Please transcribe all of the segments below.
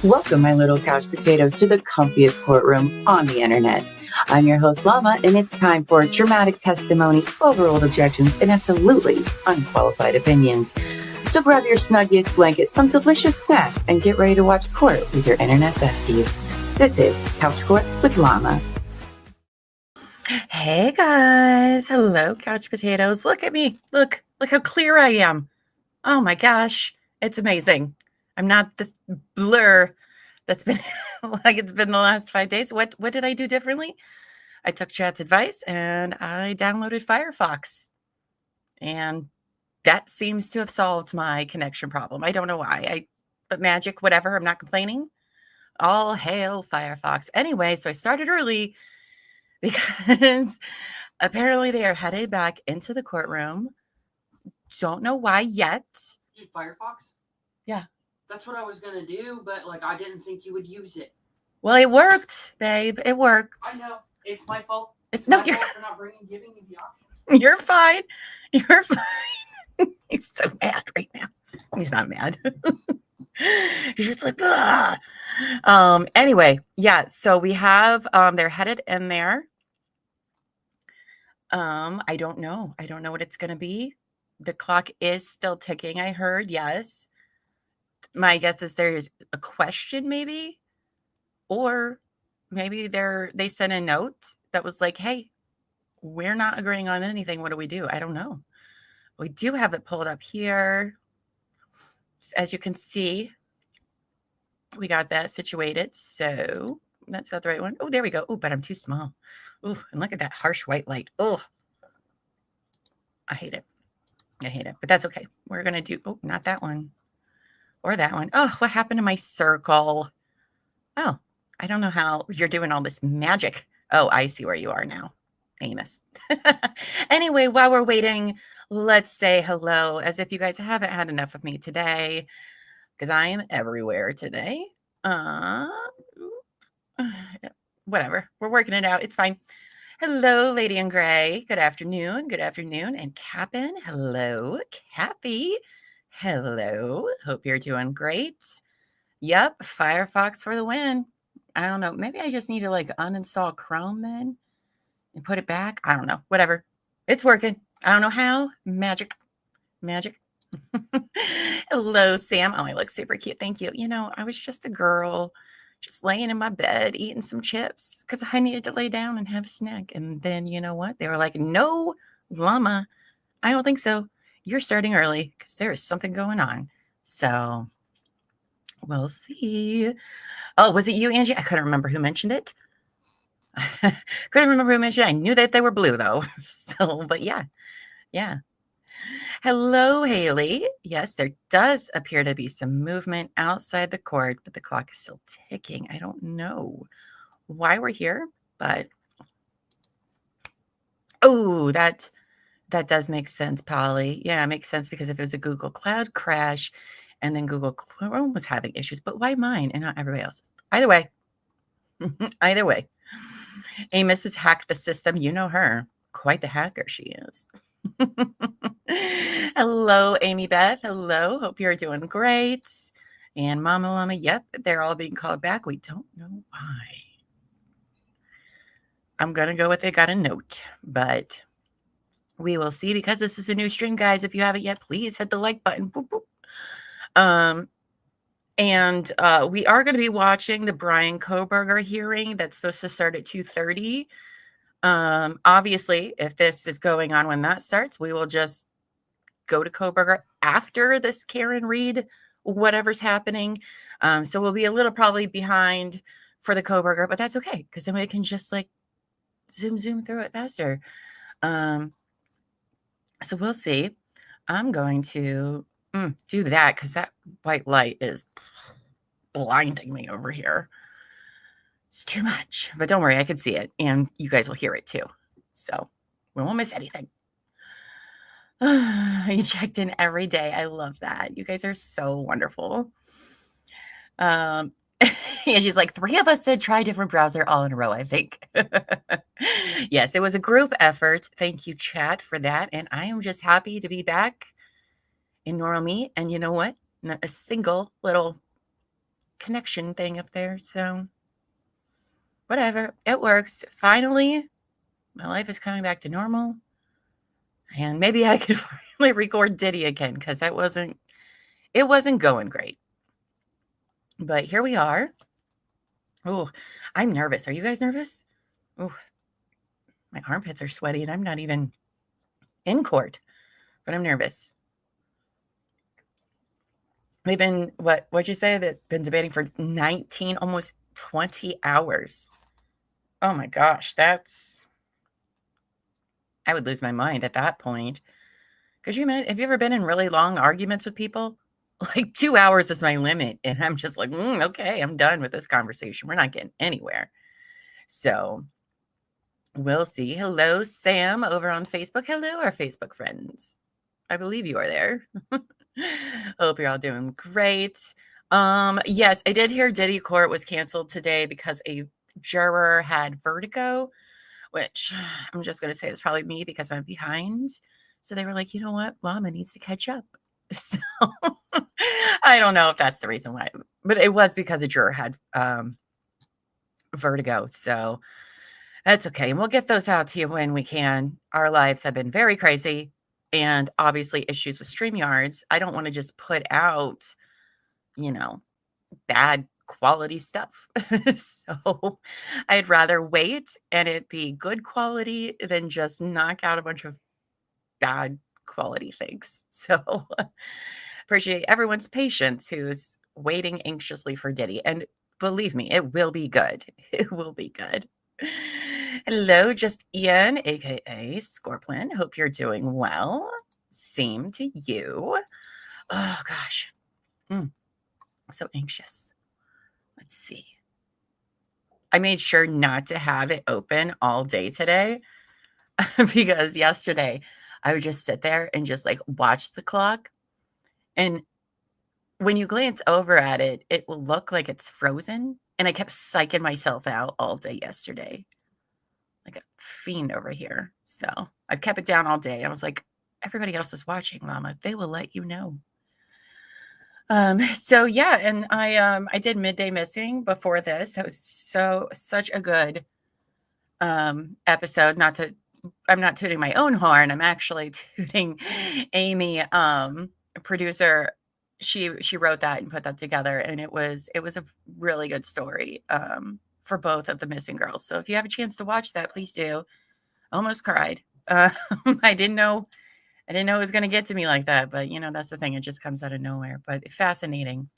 Welcome, my little couch potatoes, to the comfiest courtroom on the internet. I'm your host, Llama, and it's time for dramatic testimony, overruled objections, and absolutely unqualified opinions. So grab your snuggiest blanket, some delicious snacks, and get ready to watch court with your internet besties. This is Couch Court with Llama. Hey guys, hello couch potatoes. Look at me. Look how clear I am. Oh my gosh, it's amazing. I'm not this blur that's been like it's been the last 5 days. What did I do differently? I took Chad's advice and I downloaded Firefox. And that seems to have solved my connection problem. I don't know why. But magic, whatever, I'm not complaining. All hail Firefox. Anyway, so I started early because apparently they are headed back into the courtroom. Don't know why yet. Firefox? Yeah. That's what I was going to do, but I didn't think you would use it. Well, it worked, babe. It worked. I know. It's my fault. It's my no, fault for not giving you the option. You're fine. You're fine. He's so mad right now. He's not mad. He's just like, ugh. Anyway, yeah, so we have, they're headed in there. I don't know. I don't know what it's going to be. The clock is still ticking, I heard. Yes. My guess is there's a question maybe, or maybe they sent a note that was like, hey, we're not agreeing on anything. What do we do? I don't know. We do have it pulled up here. As you can see, we got that situated. So that's not the right one. Oh, there we go. Oh, but I'm too small. Oh, and look at that harsh white light. Oh, I hate it. I hate it, but that's okay. We're going to do, oh, not that one or that one. Oh, what happened to my circle? Oh, I don't know how you're doing all this magic. Oh, I see where you are now. Amos. Anyway, while we're waiting, let's say hello as if you guys haven't had enough of me today, because I am everywhere today. Whatever. We're working it out. It's fine. Hello, Lady in Gray. Good afternoon. Good afternoon. And Cap'n. Hello, Cappy. Hello. Hope you're doing great. Yep. Firefox for the win. I don't know. Maybe I just need to uninstall Chrome then and put it back. I don't know. Whatever. It's working. I don't know how. Magic. Hello, Sam. Oh, I look super cute. Thank you. I was just a girl just laying in my bed eating some chips because I needed to lay down and have a snack. And then you know what? They were like, no, Llama, I don't think so. You're starting early because there is something going on. So we'll see. Oh, was it you, Angie? I couldn't remember who mentioned it. Couldn't remember who mentioned it. I knew that they were blue though. So, but yeah. Hello, Haley. Yes, there does appear to be some movement outside the court, but the clock is still ticking. I don't know why we're here, but oh, that does make sense, Polly. Yeah, it makes sense because if it was a Google Cloud crash and then Google Chrome was having issues, but why mine and not everybody else's? Either way, Amos has hacked the system. You know her. Quite the hacker she is. Hello, Amy Beth. Hello. Hope you're doing great. And Mama Llama, yep, they're all being called back. We don't know why. I'm going to go with they got a note, but we will see because this is a new stream, guys. If you haven't yet, please hit the like button. Boop, boop. And we are going to be watching the Brian Kohberger hearing that's supposed to start at 2:30. Obviously, if this is going on when that starts, we will just go to Kohberger after this Karen Reed, whatever's happening. So we'll be a little probably behind for the Kohberger, but that's okay because then we can just zoom through it faster. So we'll see. I'm going to do that because that white light is blinding me over here. It's too much, but don't worry, I can see it, and you guys will hear it too. So we won't miss anything. You checked in every day. I love that. You guys are so wonderful. And she's like, 3 of us said try different browser all in a row, I think. Yes, it was a group effort. Thank you, chat, for that. And I am just happy to be back in normal me. And you know what? Not a single little connection thing up there. So whatever, it works. Finally, my life is coming back to normal. And maybe I could finally record Diddy again because it wasn't going great. But here we are. Oh, I'm nervous. Are you guys nervous? Oh, my armpits are sweaty and I'm not even in court, but I'm nervous. We've been, what'd you say? That been debating for 19, almost 20 hours. Oh my gosh, I would lose my mind at that point. Could you imagine, have you ever been in really long arguments with people? Like 2 hours is my limit. And I'm just like, okay, I'm done with this conversation. We're not getting anywhere. So we'll see. Hello, Sam, over on Facebook. Hello, our Facebook friends. I believe you are there. Hope you're all doing great. Yes, I did hear Diddy Court was canceled today because a juror had vertigo, which I'm just going to say it's probably me because I'm behind. So they were like, you know what? Llama needs to catch up. So I don't know if that's the reason why, but it was because a juror had vertigo. So that's okay. And we'll get those out to you when we can. Our lives have been very crazy and obviously issues with StreamYards. I don't want to just put out, bad quality stuff. So I'd rather wait and it be good quality than just knock out a bunch of bad quality things. So appreciate everyone's patience who's waiting anxiously for Diddy. And believe me, it will be good. It will be good. Hello, just Ian, aka Scorpion. Hope you're doing well. Same to you. Oh gosh. I'm so anxious. Let's see. I made sure not to have it open all day today because yesterday I would just sit there and just like watch the clock. And when you glance over at it, it will look like it's frozen. And I kept psyching myself out all day yesterday. Like a fiend over here. So I kept it down all day. I was like, everybody else is watching, Llama. They will let you know. So yeah, and I did Midday Missing before this. That was such a good episode. I'm not tooting my own horn. I'm actually tooting Amy, producer. She wrote that and put that together, and it was a really good story for both of the missing girls. So if you have a chance to watch that, please do. Almost cried. I didn't know it was going to get to me like that, but that's the thing. It just comes out of nowhere. But fascinating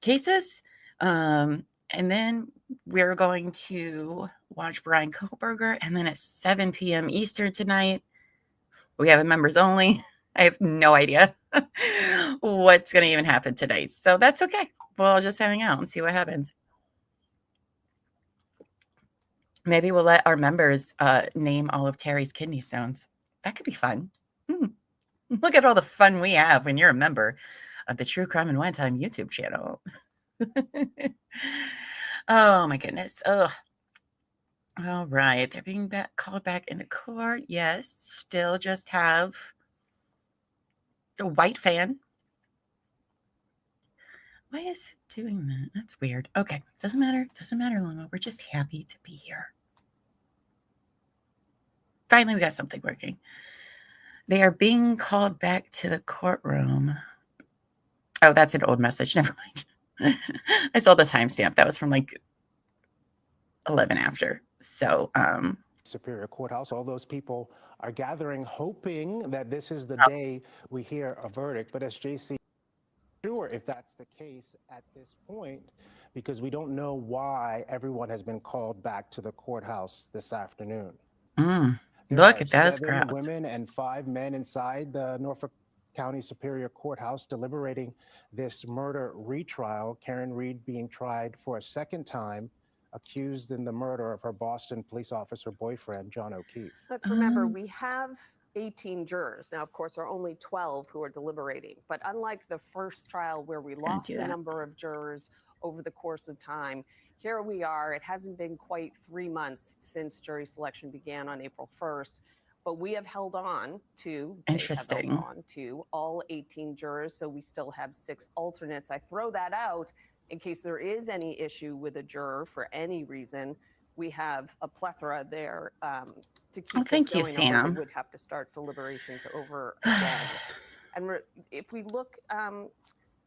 cases. And then we're going to watch Brian Kohlberger. And then at 7 p.m. Eastern tonight, we have a members only. I have no idea what's going to even happen tonight. So that's okay. We'll just hang out and see what happens. Maybe we'll let our members name all of Terry's kidney stones. That could be fun. Look at all the fun we have when you're a member of the True Crime and Wine Time YouTube channel. Oh, my goodness. Oh, all right. They're being called back into court. Yes. Still just have the white fan. Why is it doing that? That's weird. Okay. Doesn't matter. Doesn't matter, Llama. We're just happy to be here. Finally, we got something working. They are being called back to the courtroom. Oh, that's an old message. Never mind. I saw the timestamp. That was from like 11 after. So, Superior Courthouse. All those people are gathering, hoping that this is the day we hear a verdict. But as JC, sure if that's the case at this point, because we don't know why everyone has been called back to the courthouse this afternoon. Look at those 7 crowds. women and 5 men inside the Norfolk County Superior Courthouse deliberating this murder retrial. Karen Reed being tried for a second time, accused in the murder of her Boston police officer boyfriend, John O'Keefe. Let's remember, we have 18 jurors. Now, of course, there are only 12 who are deliberating. But unlike the first trial where we lost a number of jurors over the course of time, here we are. It hasn't been quite 3 months since jury selection began on April 1st. But we have held on to Interesting. all 18 jurors, so we still have 6 alternates. I throw that out in case there is any issue with a juror for any reason. We have a plethora there to keep Thank this you, going. Although Sam. we would have to start deliberations over again. And if we look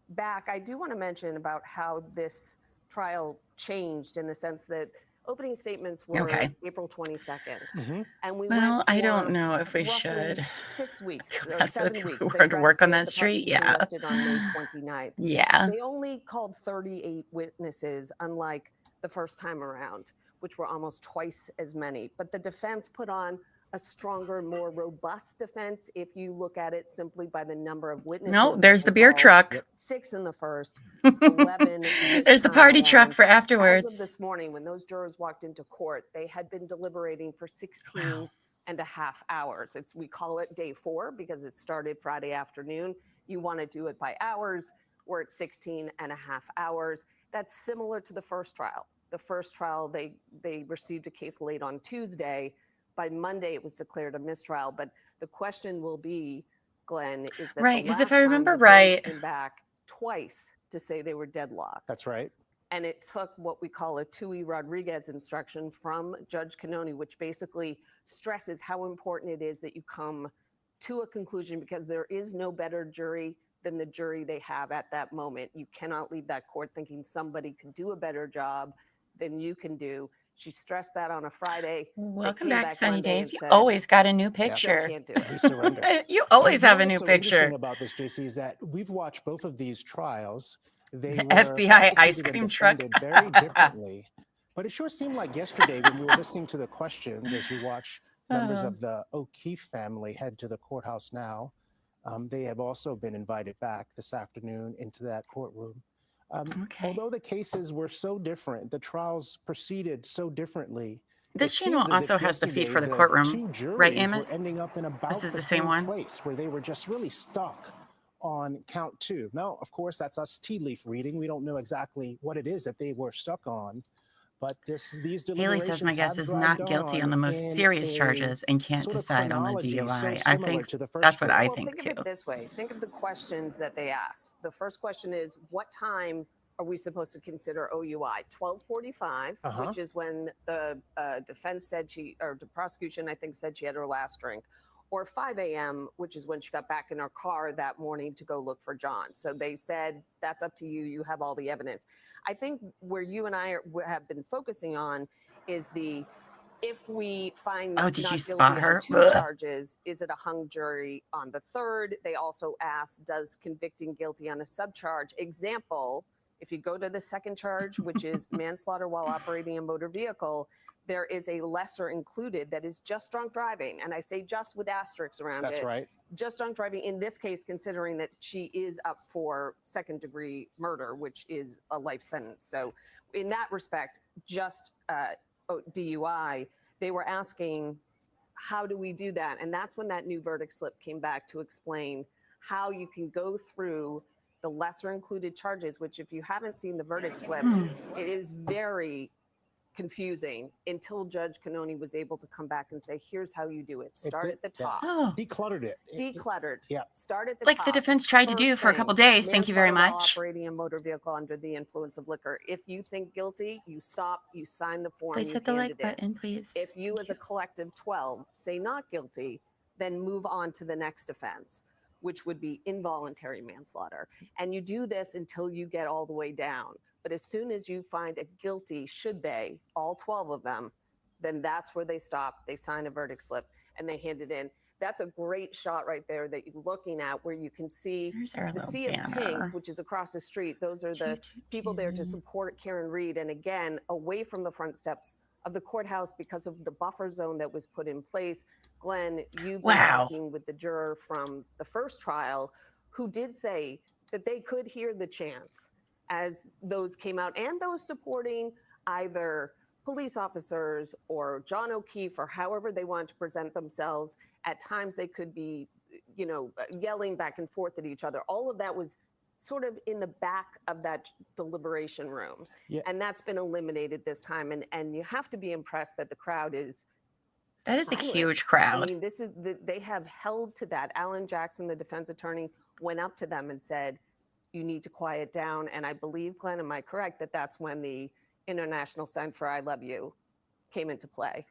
back, I do want to mention about how this trial changed in the sense that opening statements were April 22nd. And we Well, went I don't for know if we roughly should 6 weeks go or back 7 to weeks. where to work on that street. The prosecution Yeah. rested on May 29th. Yeah. They only called 38 witnesses, unlike the first time around, which were almost twice as many. But the defense put on a stronger, more robust defense if you look at it simply by the number of witnesses. No, there's the beer truck. 6 in the first, 11 There's the party truck for afterwards. As of this morning, when those jurors walked into court, they had been deliberating for 16 and a half hours. We call it day 4 because it started Friday afternoon. You want to do it by hours. We're at 16 and a half hours. That's similar to the first trial. The first trial, they received a case late on Tuesday. By Monday, it was declared a mistrial. But the question will be, Glenn, is that right? Because if I remember right, came back twice to say they were deadlocked. That's right. And it took what we call a Tui Rodriguez instruction from Judge Cannoni, which basically stresses how important it is that you come to a conclusion because there is no better jury than the jury they have at that moment. You cannot leave that court thinking somebody could do a better job than you can do. She stressed that on a Friday. Welcome back, Sunny Days. You always got a new picture. Can't do it. We surrender. You always have a new What's so picture. interesting about this, JC, is that we've watched both of these trials. They were FBI ice prosecuted and cream truck. defended very differently. But it sure seemed like yesterday when we were listening to the questions as you watch members of the O'Keefe family head to the courthouse now. They have also been invited back this afternoon into that courtroom. Although the cases were so different, the trials proceeded so differently. This channel also has the feed for the courtroom, right, Amos? Ending up in about this is the same one place where they were just really stuck on count 2. Now, of course, that's us tea leaf reading. We don't know exactly what it is that they were stuck on. But these deliberations Haley says my guess is not guilty on the most serious charges and can't decide on the DUI. I think that's what I think too. Think of it this way. Think of the questions that they asked. The first question is, what time are we supposed to consider OUI? 12:45, which is when the defense said the prosecution, I think, said she had her last drink. Or 5 a.m., which is when she got back in her car that morning to go look for John. So they said, that's up to you. You have all the evidence. I think where you and I have been focusing on is if we find not guilty on 2 charges, is it a hung jury on the 3rd? They also asked, does convicting guilty on a subcharge? Example, if you go to the 2nd charge, which is manslaughter while operating a motor vehicle, there is a lesser included that is just drunk driving. And I say just with asterisks around it. That's right. Just drunk driving in this case, considering that she is up for 2nd-degree murder, which is a life sentence. So in that respect, just DUI, they were asking, how do we do that? And that's when that new verdict slip came back to explain how you can go through the lesser included charges, which if you haven't seen the verdict slip, it is very confusing until Judge Cannoni was able to come back and say, here's how you do it. Start at the top. Decluttered it. Decluttered. Yeah. Start at the like top. the defense tried to do for a couple days. Thank you very much. Operating a motor vehicle under the influence of liquor. If you think guilty, you stop, you sign the form, Please hit the like button, please. If you as a collective 12 say not guilty, then move on to the next offense, which would be involuntary manslaughter. And you do this until you get all the way down. But as soon as you find a guilty, should they, all 12 of them, then that's where they stop. They sign a verdict slip and they hand it in. That's a great shot right there that you're looking at where you can see the sea of pink, which is across the street. Those are the people there to support Karen Reed. And again, away from the front steps of the courthouse because of the buffer zone that was put in place. Glenn, you've been talking with the juror from the first trial who did say that they could hear the chants as those came out, and those supporting either police officers or John O'Keefe or however they want to present themselves. At times they could be, yelling back and forth at each other. All of that was sort of in the back of that deliberation room. Yeah. And that's been eliminated this time. And you have to be impressed that the crowd is That is a silent. huge I crowd. mean, they have held to that. Alan Jackson, the defense attorney, went up to them and said, you need to quiet down. And I believe, Glenn, am I correct, that that's when the international sign for I love you came into play?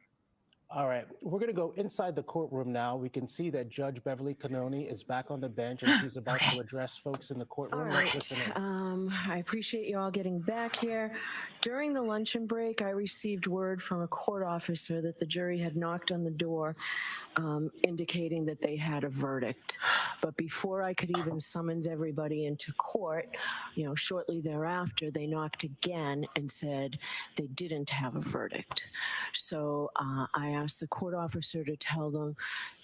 All right, we're going to go inside the courtroom now. We can see that Judge Beverly Canoni is back on the bench, and she's about to address folks in the courtroom. All Let's right. listen in. I appreciate you all getting back here. During the luncheon break, I received word from a court officer that the jury had knocked on the door, indicating that they had a verdict. But before I could even summons everybody into court, shortly thereafter, they knocked again and said they didn't have a verdict. So I asked the court officer to tell them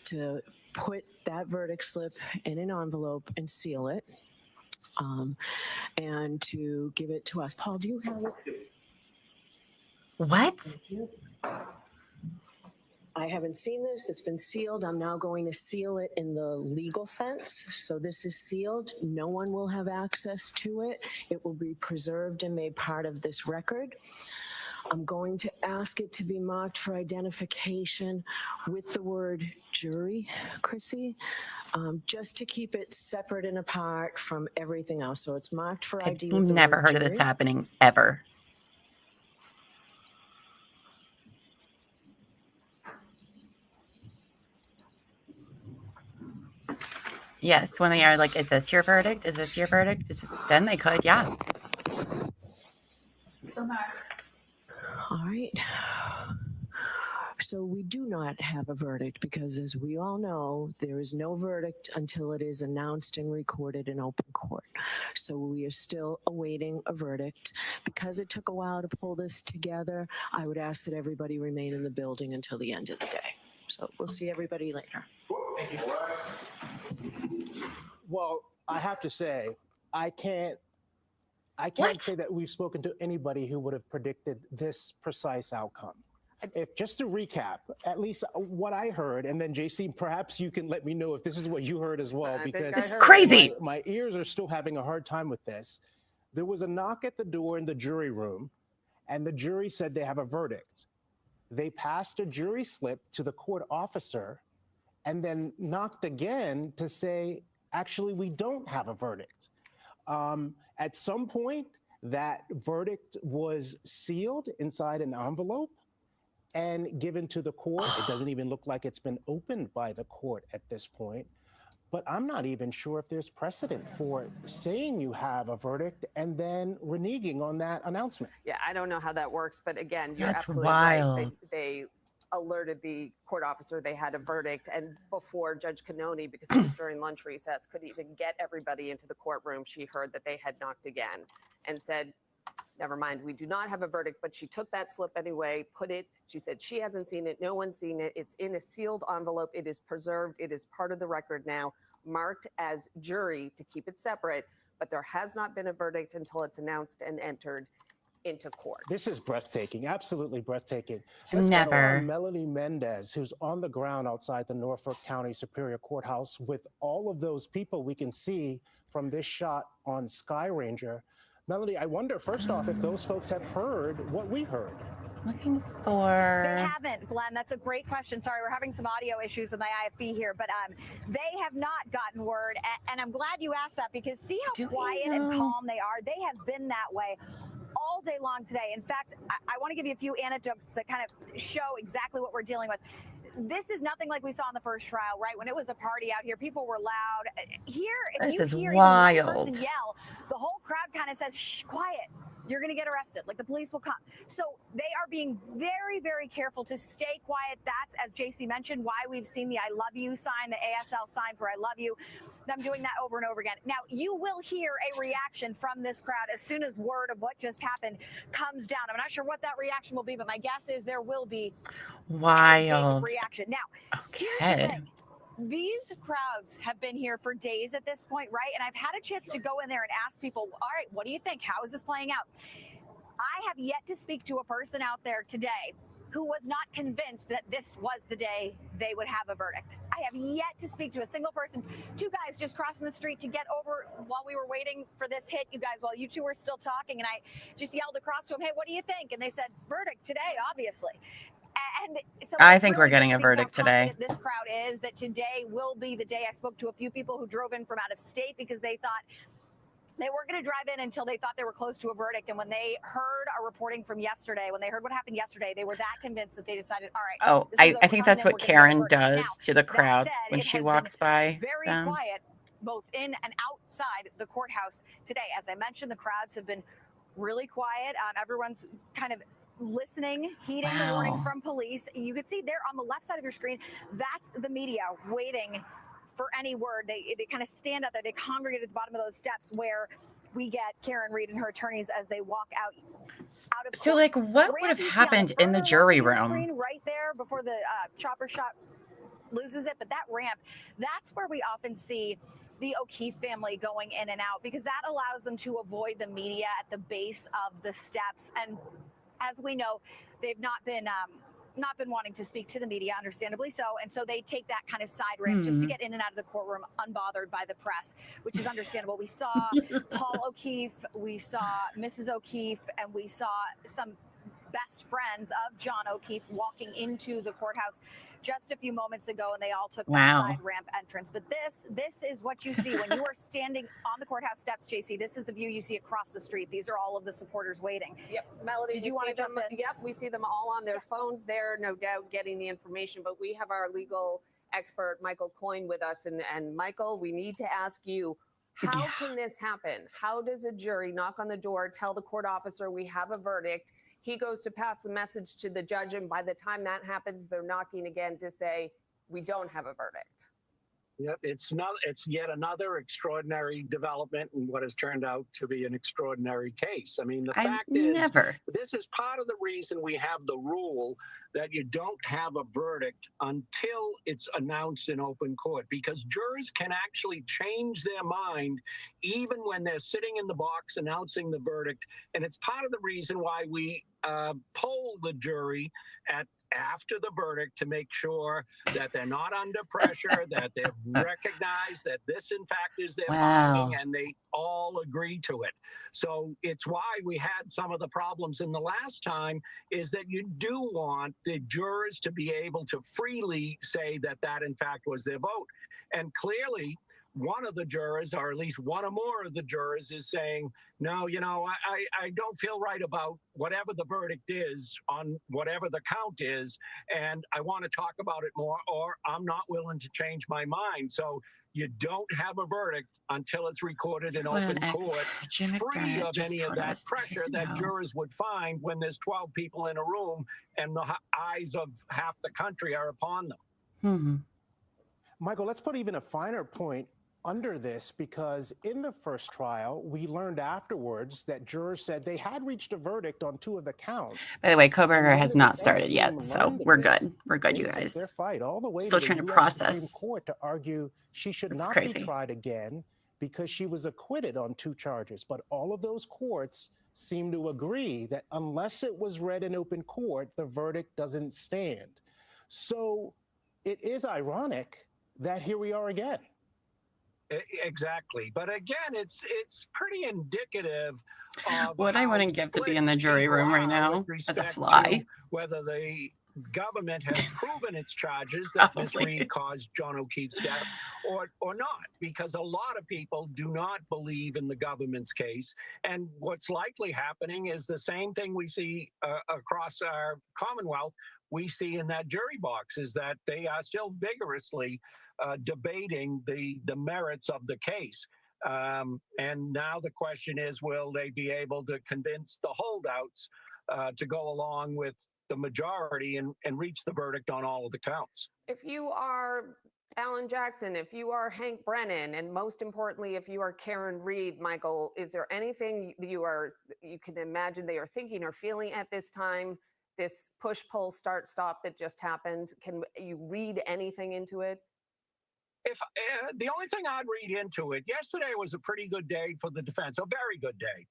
to put that verdict slip in an envelope and seal it, and to give it to us. Paul, do you have it? What? I haven't seen this. It's been sealed. I'm now going to seal it in the legal sense. So this is sealed. No one will have access to it. It will be preserved and made part of this record. I'm going to ask it to be marked for identification with the word jury, Chrissy, just to keep it separate and apart from everything else. So it's marked for I've ID with the never word heard of this jury. happening ever. Yes, when they are like, is this your verdict? Is this your verdict? Then they could, yeah. All right. So we do not have a verdict because, as we all know, there is no verdict until it is announced and recorded in open court. So we are still awaiting a verdict. Because it took a while to pull this together, I would ask that everybody remain in the building until the end of the day. So we'll see everybody later. Well, I have to say, I can't say that we've spoken to anybody who would have predicted this precise outcome. If just to recap, at least what I heard, and then JC, perhaps you can let me know if this is what you heard as well, because This is crazy. My ears are still having a hard time with this. There was a knock at the door in the jury room, and the jury said they have a verdict. They passed a jury slip to the court officer and then knocked again to say, actually, we don't have a verdict. At some point, that verdict was sealed inside an envelope and given to the court. It doesn't even look like it's been opened by the court at this point. But I'm not even sure if there's precedent for saying you have a verdict and then reneging on that announcement. Yeah, I don't know how that works, but again, you're That's absolutely wild. right. They alerted the court officer they had a verdict, and before Judge Canoni, because it was during lunch recess, could even get everybody into the courtroom, she heard that they had knocked again and said, never mind, we do not have a verdict. But she took that slip anyway, she said she hasn't seen it, no one's seen it, it's in a sealed envelope, it is preserved, it is part of the record now, marked as jury to keep it separate, but there has not been a verdict until it's announced and entered into court. This is breathtaking, absolutely breathtaking. Never. Melanie Mendez, who's on the ground outside the Norfolk County Superior Courthouse with all of those people we can see from this shot on Sky Ranger. Melanie, I wonder, first off, if those folks have heard what we heard. Looking for... They haven't, Glenn. That's a great question. Sorry, we're having some audio issues with my IFB here, but they have not gotten word. And I'm glad you asked that, because see how quiet and calm they are? They have been that way all day long today. In fact, I want to give you a few anecdotes that kind of show exactly what we're dealing with. This is nothing like we saw in the first trial, right? When it was a party out here, people were loud. Here, if This you is hear wild. even one person yell, the whole crowd kind of says, shh, quiet. You're going to get arrested. Like, the police will come. So they are being very, very careful to stay quiet. That's, as JC mentioned, why we've seen the I love you sign, the ASL sign for I love you. I'm doing that over and over again. Now, you will hear a reaction from this crowd as soon as word of what just happened comes down. I'm not sure what that reaction will be, but my guess is there will be wild a big reaction. Now, here's the thing. These crowds have been here for days at this point, right? And I've had a chance to go in there and ask people, all right, what do you think? How is this playing out? I have yet to speak to a person out there today who was not convinced that this was the day they would have a verdict. I have yet to speak to a single person. Two guys just crossing the street to get over while we were waiting for this hit, you guys, while you two were still talking, and I just yelled across to them, hey, what do you think? And they said, verdict today, obviously. And so I it think really we're getting just a speaks verdict how today. confident this crowd is that today will be the day. I spoke to a few people who drove in from out of state because they thought they weren't going to drive in until they thought they were close to a verdict. And when they heard our reporting from yesterday, when they heard what happened yesterday, they were that convinced that they decided, all right. Oh, this is I think overcoming that's them. what We're gonna get a Karen verdict. Now, does to the that crowd said, when it she has walks been by very them. quiet, both in and outside the courthouse today. As I mentioned, the crowds have been really quiet. Everyone's kind of listening, heeding the warnings Wow. from police. You can see there on the left side of your screen, that's the media waiting for any word. They kind of stand out there. They congregate at the bottom of those steps where we get Karen Reed and her attorneys as they walk out of So, court. like, what The would ramp have you see on happened in the further jury left of your room? screen right there before the chopper shot loses it, but that ramp, that's where we often see the O'Keefe family going in and out, because that allows them to avoid the media at the base of the steps. And as we know, they've not been wanting to speak to the media, understandably so, and so they take that kind of side ramp just to get in and out of the courtroom unbothered by the press, which is understandable. We saw Paul O'Keefe, we saw Mrs. O'Keefe, and we saw some best friends of John O'Keefe walking into the courthouse just a few moments ago, and they all took that side ramp entrance. But this is what you see when you are standing on the courthouse steps, JC. This is the view you see across the street. These are all of the supporters waiting. Yep, Melody, Did you want to jump in? Yep, we see them all on their phones there, no doubt getting the information, but we have our legal expert, Michael Coyne, with us. And Michael, we need to ask you, how can this happen? How does a jury knock on the door, tell the court officer we have a verdict? He goes to pass the message to the judge, and by the time that happens, they're knocking again to say, we don't have a verdict. Yep, it's yet another extraordinary development in what has turned out to be an extraordinary case. I mean, the fact is, this is part of the reason we have the rule that you don't have a verdict until it's announced in open court, because jurors can actually change their mind even when they're sitting in the box announcing the verdict. And it's part of the reason why we poll the jury after the verdict to make sure that they're not under pressure, that they've recognized that this, in fact, is their finding, and they all agree to it. So it's why we had some of the problems in the last time, is that you do want the jurors to be able to freely say that that, in fact, was their vote. And clearly, one of the jurors, or at least one or more of the jurors, is saying, no, I don't feel right about whatever the verdict is on whatever the count is, and I want to talk about it more, or I'm not willing to change my mind. So you don't have a verdict until it's recorded in open court, free of any of that pressure that jurors would find when there's 12 people in a room and the eyes of half the country are upon them. Michael, let's put even a finer point under this, because in the first trial, we learned afterwards that jurors said they had reached a verdict on 2 of the counts. By the way, Koberger has not started yet, so we're good. We're good, you guys. Their fight all the way Still to trying the to US process. Supreme Court to argue she should not be tried again because she was acquitted on 2 charges. But all of those courts seem to agree that unless it was read in open court, the verdict doesn't stand. So it is ironic that here we are again. Exactly. But again, it's pretty indicative of what I wouldn't give to be in the jury room right now as a fly. Whether the government has proven its charges that Ms. Reed caused John O'Keefe's death or not, because a lot of people do not believe in the government's case. And what's likely happening is the same thing we see across our Commonwealth, we see in that jury box, is that they are still vigorously debating the merits of the case. And now the question is, will they be able to convince the holdouts to go along with the majority and reach the verdict on all of the counts? If you are Alan Jackson, if you are Hank Brennan, and most importantly, if you are Karen Reed, Michael, is there anything you can imagine they are thinking or feeling at this time? This push, pull, start, stop that just happened, can you read anything into it? If the only thing I'd read into it, yesterday was a pretty good day for the defense, a very good day.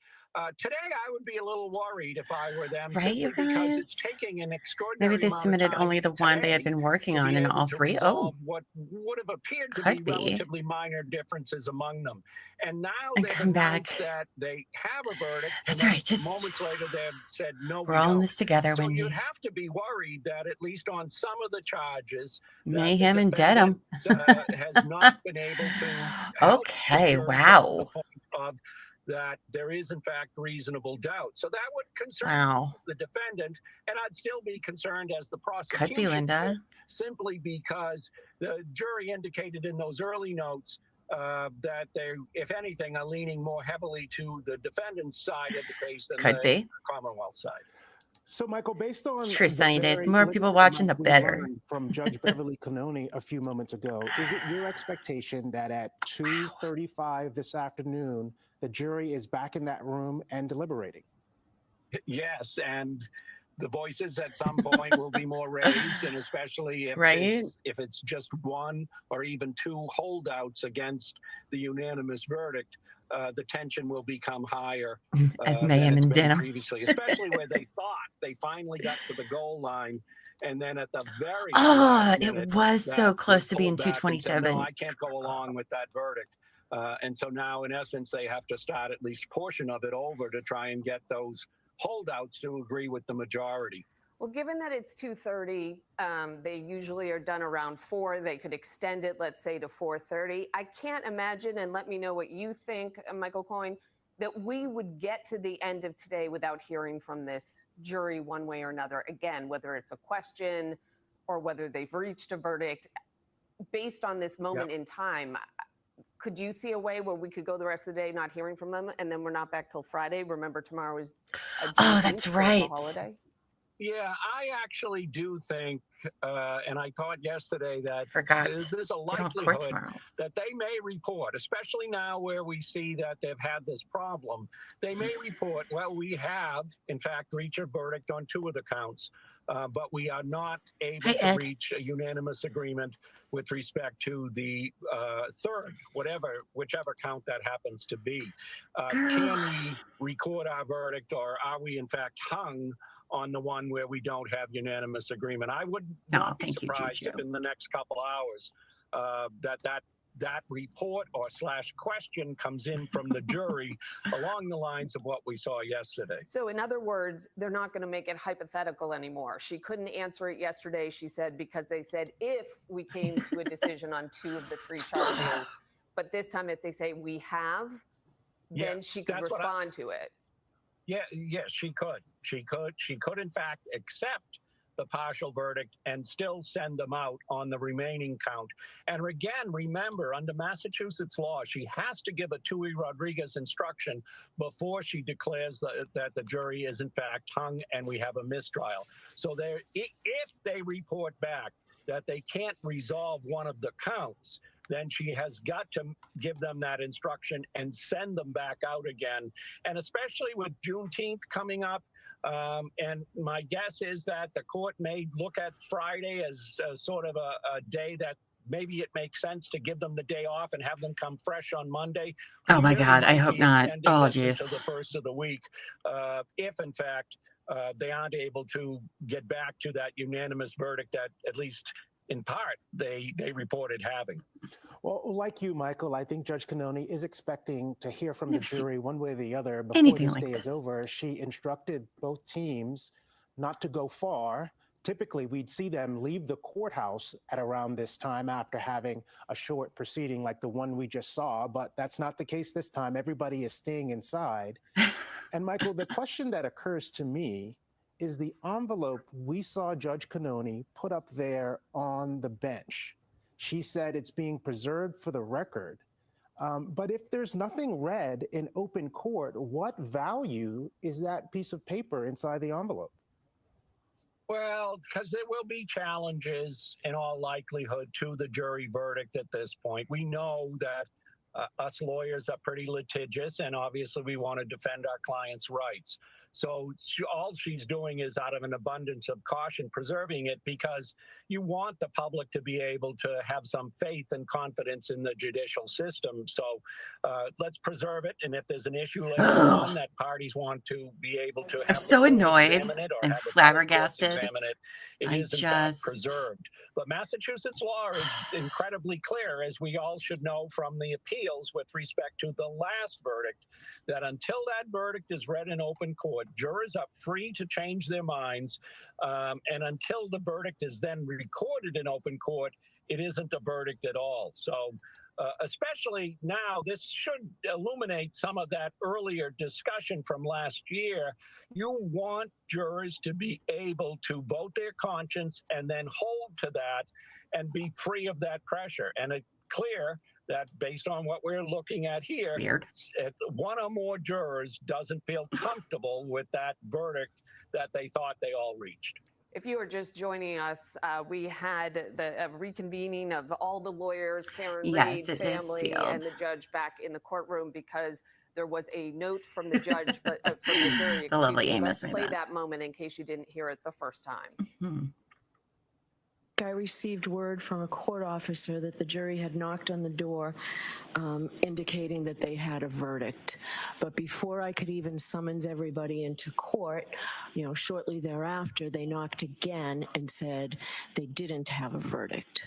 Today, I would be a little worried if I were them, Right, you simply because guys? it's taking an extraordinary Maybe they amount of submitted time only the one they had today been working to on be in able all to three. Oh, resolve what would have appeared to could be be. relatively minor differences among them. And now And they've come back. announced that they have a verdict. That's and all then right. Just moments later, they've said, no, we're we all in don't. this together. So when you'd you have to be worried that at least on some of the charges, mayhem that and the denim. defendant has not been able to help the Okay, jury get to wow. the point of that there is in fact reasonable doubt. So that would concern Wow. the defendant, and I'd still be concerned as the prosecution, Could be, Linda. simply because the jury indicated in those early notes that they, if anything, are leaning more heavily to the defendant's side of the case than Could the be. Commonwealth side. So, Michael, based on It's true, the Sunny Days. very The more limited people watching, the amount we better. learned from Judge Beverly Cannoni a few moments ago, is it your expectation that at 2:35 this afternoon, the jury is back in that room and deliberating? Yes, and the voices at some point will be more raised, and especially if, Right? if it's just one or even two holdouts against the unanimous verdict, the tension will become higher As than mayhem it's and been denim. previously, especially where they thought they finally got to the goal line, and then at the very Oh, last it minute, was so that close they to being pulled back and said, 227. no, I can't go along with that verdict. And so now, in essence, they have to start at least a portion of it over to try and get those holdouts to agree with the majority. Well, given that it's 2:30, they usually are done around 4. They could extend it, let's say, to 4:30. I can't imagine, and let me know what you think, Michael Coyne, that we would get to the end of today without hearing from this jury one way or another. Again, whether it's a question or whether they've reached a verdict, based on this moment in time, could you see a way where we could go the rest of the day not hearing from them, and then we're not back till Friday? Remember, tomorrow is Oh, that's the right. holiday. Yeah, I actually do think, and I thought yesterday that Forgot. there's a They don't have court likelihood tomorrow. that they may report, especially now where we see that they've had this problem. They may report, well, we have, in fact, reached a verdict on 2 of the counts, but we are not able to reach a unanimous agreement with respect to the third, whichever count that happens to be. Can we record our verdict, or are we in fact hung on the one where we don't have unanimous agreement? I would not be surprised if in the next couple hours that report or / question comes in from the jury along the lines of what we saw yesterday. So in other words, they're not going to make it hypothetical anymore. She couldn't answer it yesterday, she said, because they said if we came to a decision on 2 of the 3 charges, but this time if they say we have, then she could respond to it. Yes, she could. She could in fact accept the partial verdict and still send them out on the remaining count. And again, remember, under Massachusetts law, she has to give a Tui Rodriguez instruction before she declares that the jury is in fact hung and we have a mistrial. So if they report back that they can't resolve one of the counts, then she has got to give them that instruction and send them back out again. And especially with Juneteenth coming up, and my guess is that the court may look at Friday as sort of a day that maybe it makes sense to give them the day off and have them come fresh on Monday. Oh my God, I hope not. Oh, geez. To the first of the week, if in fact they aren't able to get back to that unanimous verdict that at least in part they reported having. Well, like you, Michael, I think Judge Cannoni is expecting to hear from the jury one way or the other before this day is over. She instructed both teams not to go far. Typically, we'd see them leave the courthouse at around this time after having a short proceeding like the one we just saw, but that's not the case this time. Everybody is staying inside. And Michael, the question that occurs to me is the envelope we saw Judge Cannoni put up there on the bench. She said it's being preserved for the record. But if there's nothing read in open court, what value is that piece of paper inside the envelope? Well, because there will be challenges in all likelihood to the jury verdict at this point. We know that us lawyers are pretty litigious, and obviously we want to defend our clients' rights. So all she's doing is, out of an abundance of caution, preserving it, because you want the public to be able to have some faith and confidence in the judicial system. So let's preserve it. And if there's an issue later on that parties want to be able to have I'm so annoyed examine it or and have flabbergasted. examine it, it is in fact preserved. But Massachusetts law is incredibly clear, as we all should know from the appeals with respect to the last verdict, that until that verdict is read in open court, jurors are free to change their minds. And until the verdict is then recorded in open court, it isn't a verdict at all. So especially now, this should illuminate some of that earlier discussion from last year. You want jurors to be able to vote their conscience and then hold to that and be free of that pressure. And it's clear that, based on what we're looking at here, one or more jurors doesn't feel comfortable with that verdict that they thought they all reached. If you are just joining us, we had the reconvening of all the lawyers, Karen Reed family, and the judge back in the courtroom because there was a note from the judge, but from the jury. The lovely Let's Amos play that moment in case you didn't hear it the first time. Mm-hmm. I received word from a court officer that the jury had knocked on the door, indicating that they had a verdict. But before I could even summons everybody into court, shortly thereafter, they knocked again and said they didn't have a verdict.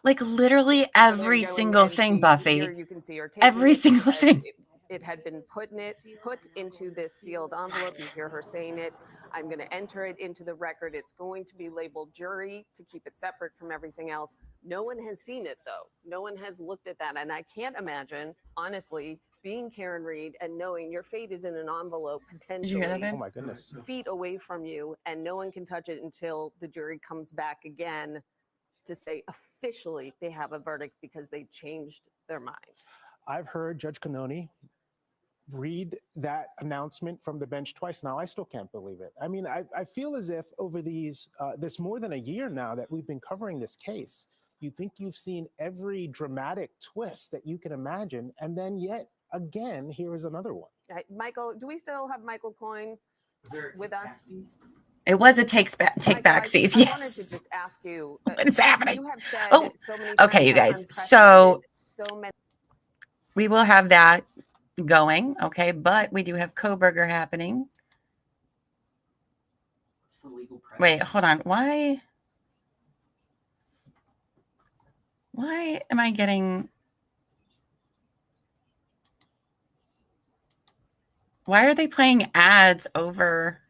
Like literally every single thing, Buffy. Here you can see her every single thing. It had been put into this sealed envelope. You hear her saying it. I'm going to enter it into the record. It's going to be labeled jury to keep it separate from everything else. No one has seen it, though. No one has looked at that. And I can't imagine, honestly, being Karen Reed and knowing your fate is in an envelope potentially oh my goodness, feet away from you, and no one can touch it until the jury comes back again to say officially they have a verdict because they changed their mind. I've heard Judge Cannoni read that announcement from the bench twice now. I still can't believe it. I mean, I feel as if over this more than a year now that we've been covering this case, you think you've seen every dramatic twist that you can imagine, and then yet again, here is another one. Michael, do we still have Michael Coyne with us? It was a take backsies. Yes. I wanted to just ask you, what is happening? You have said so many times okay, you guys. So we will have that going, okay, but we do have Koberger happening. It's the legal precedent. Wait, hold on. Why am I getting? Why are they playing ads over?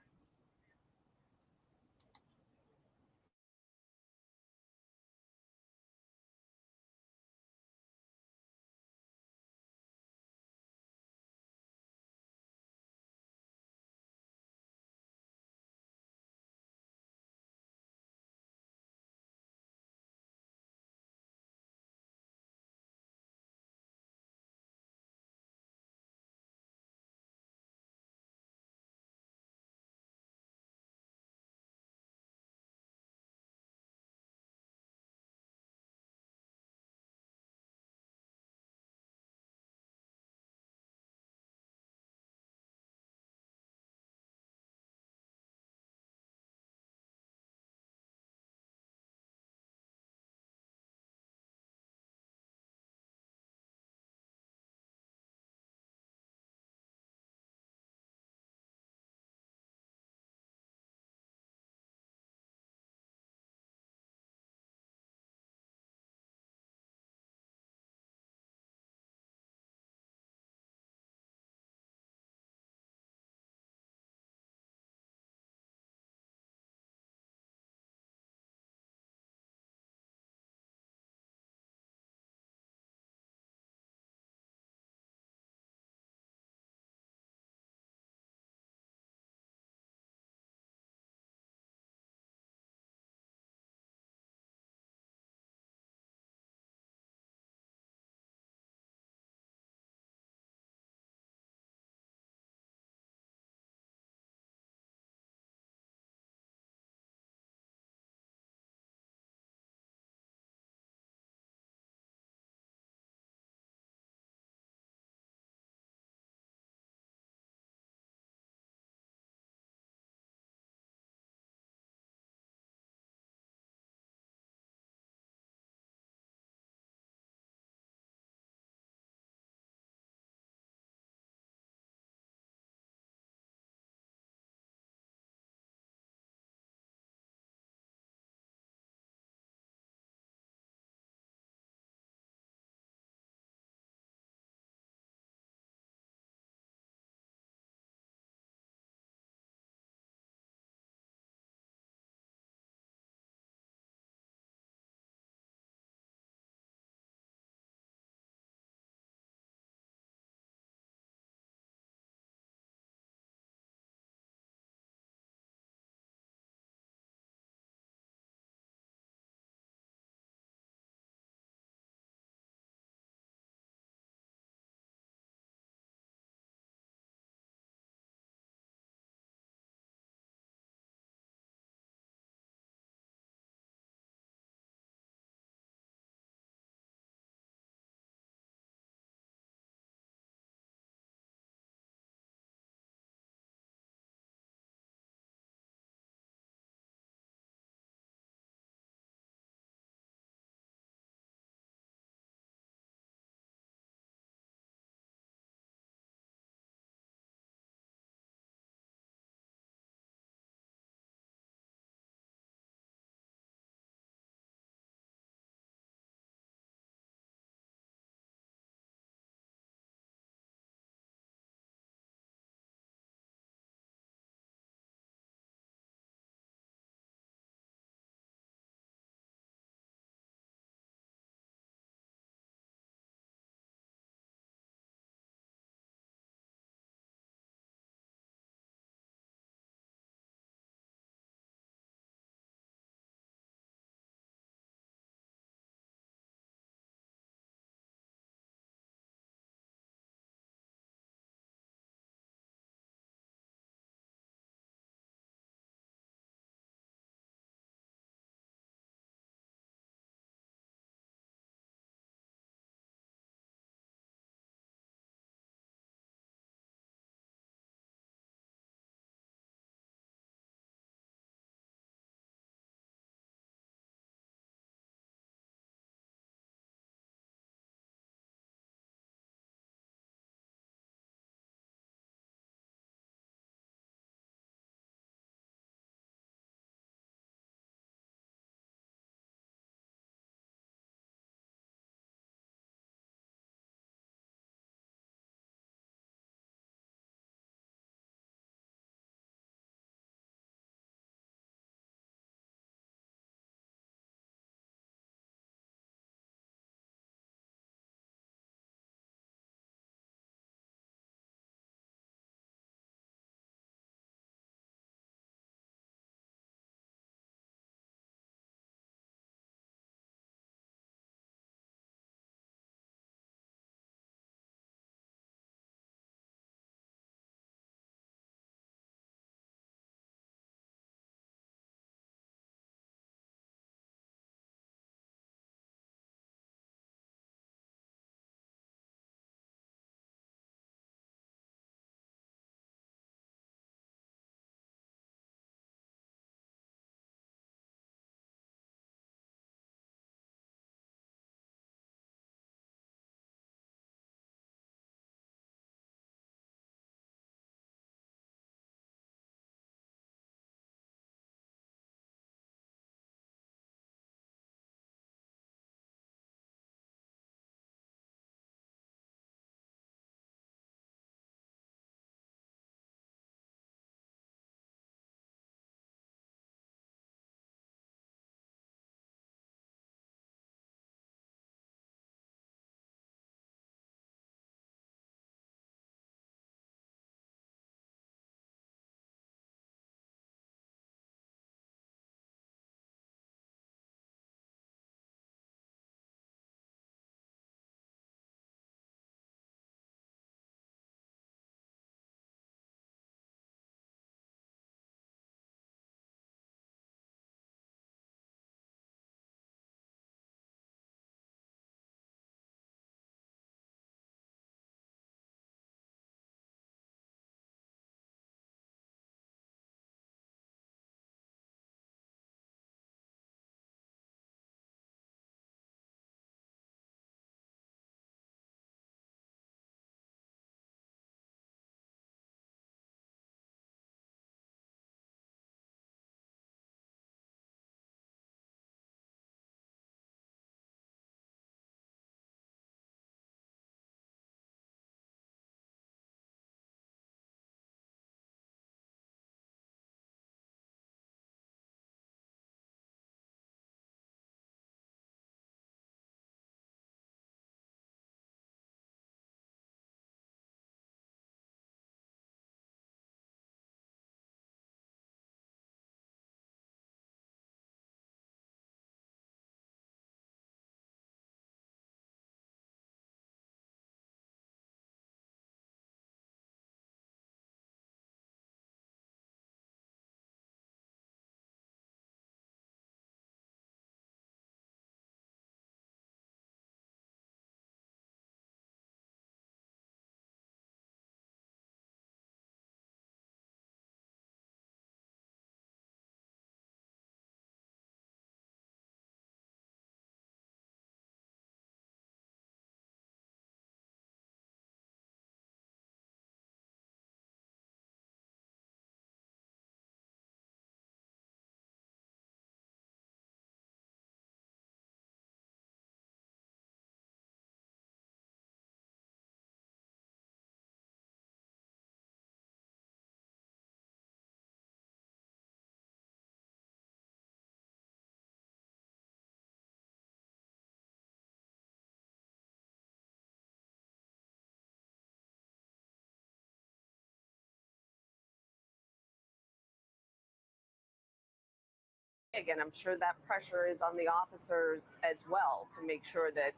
Again, I'm sure that pressure is on the officers as well to make sure that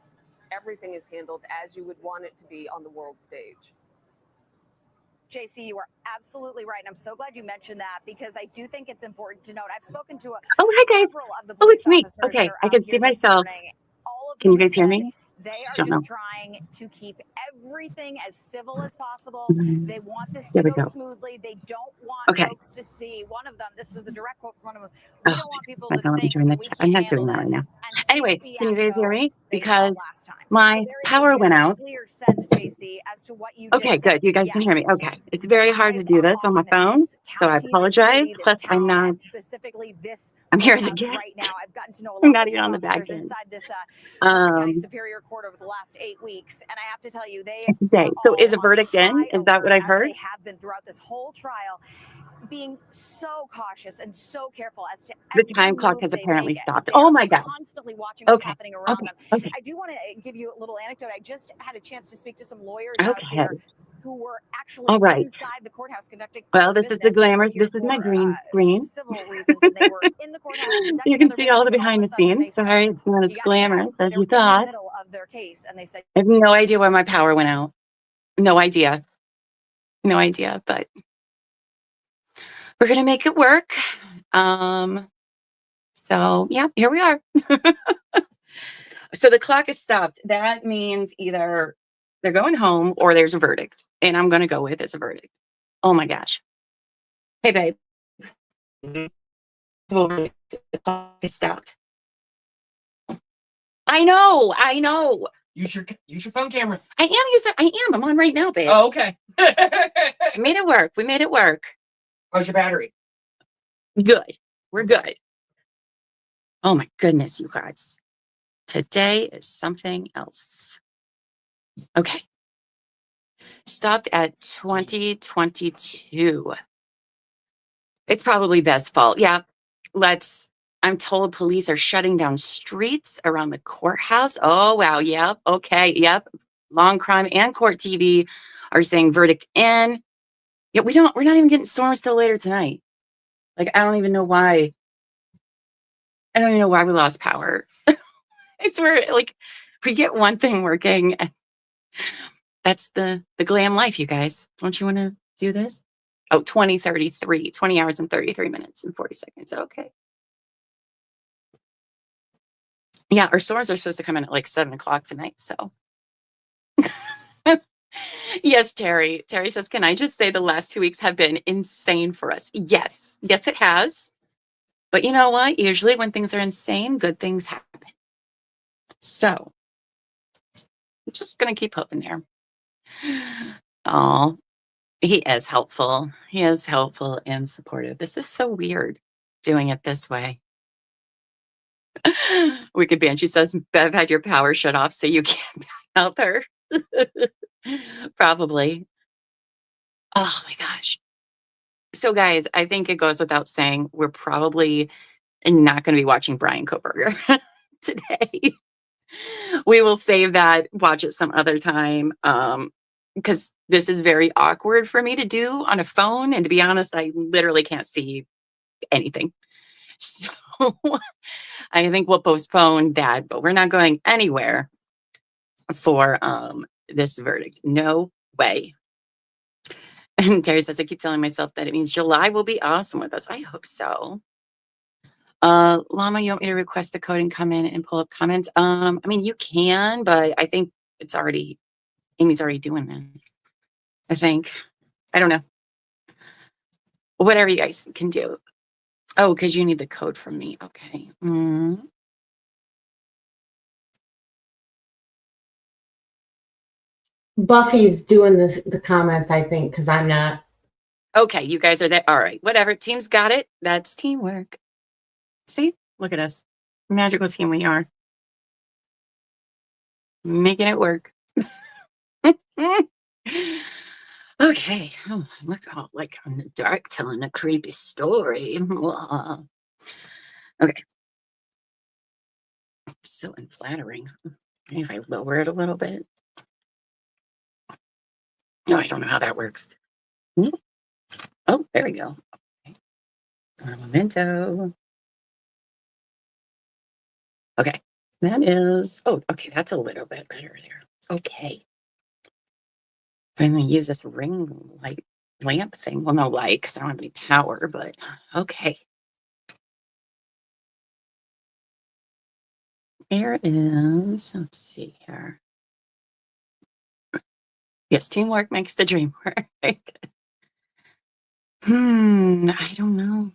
everything is handled as you would want it to be on the world stage. JC, you are absolutely right. And I'm so glad you mentioned that because I do think it's important to note. I've spoken to hi guys. several of the Oh, police it's me. officers that Okay, are I out can see here this myself. morning. All of Can you them guys hear said me? they are Don't know. just trying to keep everything as civil as possible. They want this to There we go go. smoothly. They don't want Okay. folks to see. One of them, this was a direct quote from one of them. Oh, We don't want people I to don't want to think join that this. we I'm can't not handle doing that right now. this and see Anyway, the can you guys hear fiasco me? they saw Because last time. my So there is power a went very out. clear sense, JC, as to what you Okay, just said. good. You guys can hear Yes, me. Okay. It's very hard to eyes do are this on my on phone, this so I county, this apologize. city, this Plus, I'm town, not. and specifically this I'm here as a courthouse guest. right now. I've gotten to know a I'm lot not of the even court on the back officers end. inside this Norfolk County Um, Superior Court over the last 8 weeks, and I have to tell you, they today. are So, is all a on verdict in? high Is that what alert, I as heard? they have been throughout this whole trial, being so cautious and so careful as to The every time clock move has they make. apparently stopped. They Oh are my God. constantly watching what's Okay. happening around Okay. them. Okay. I do want to give you a little anecdote. I just had a chance to speak to some lawyers out Okay. here who were actually All right. inside the courthouse conducting Well, other this is the business. They were glamour. here This is for my green screen. civil reasons, and they were in the courthouse You conducting can other see all business. the And all behind of the a sudden, scenes. they said, Sorry, it's not as "You got to get glamorous out." as They you were in the thought. middle of their case, and they said, I have no idea why my power went out. No idea. No idea, but we're going to make it work. So yeah, here we are. So the clock is stopped. That means either they're going home or there's a verdict. And I'm going to go with it's a verdict. Oh my gosh. Hey, babe. The clock is stopped. I know. Use your phone camera. I am. I'm on right now, babe. Oh, okay. I made it work. We made it work. How's your battery? Good. We're good. Oh my goodness, you guys. Today is something else. Okay. Stopped at 2022. It's probably Beth's fault. Yeah. I'm told police are shutting down streets around the courthouse. Oh, wow. Yep. Okay. Yep. Long Crime and Court TV are saying verdict in. Yeah, we're not even getting storms till later tonight. Like, I don't even know why we lost power. I swear, like, we get one thing working, and that's the glam life, you guys. Don't you want to do this? Oh, 20 hours and 33 minutes and 40 seconds. Okay. Yeah, our storms are supposed to come in at like 7 o'clock tonight. So, yes, Terry. Terry says, can I just say the last 2 weeks have been insane for us? Yes. Yes, it has. But you know what? Usually when things are insane, good things happen. So, I'm just going to keep hoping there. Oh, he is helpful. He is helpful and supportive. This is so weird doing it this way. Wicked Banshee says, Bev had your power shut off so you can't help her. Probably. Oh my gosh. So guys, I think it goes without saying, we're probably not going to be watching Brian Koberger today. We will save that, watch it some other time. Because this is very awkward for me to do on a phone. And to be honest, I literally can't see anything. So I think we'll postpone that, but we're not going anywhere for this verdict. No way. And Terry says, I keep telling myself that it means July will be awesome with us. I hope so. Llama, you want me to request the code and come in and pull up comments? I mean, you can, but I think Amy's already doing that. I think. I don't know. Whatever you guys can do. Oh, because you need the code from me. Okay. Buffy's doing the comments, I think, because I'm not. Okay, you guys are there. All right. Whatever. Team's got it. That's teamwork. See? Look at us. Magical team we are. Making it work. Okay. Oh, looks all like I'm in the dark telling a creepy story. Okay. So unflattering. Maybe if I lower it a little bit. No, I don't know how that works. Oh, there we go. Okay. Memento. Okay. That is, oh, okay. That's a little bit better there. Okay. I'm going to use this ring light lamp thing. Well, no light because I don't have any power, but okay. There is, let's see here. Yes, teamwork makes the dream work. I don't know.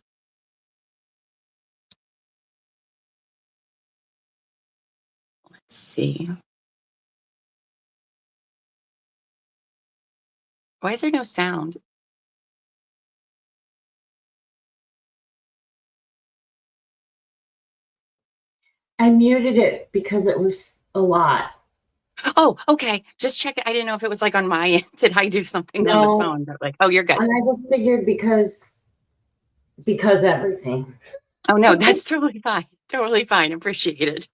Let's see. Why is there no sound? I muted it because it was a lot. Oh, okay. Just check it. I didn't know if it was like on my end. Did I do something on the No. phone? But like, oh, you're good. And I just figured because everything. Oh no, that's totally fine. Totally fine. Appreciate it.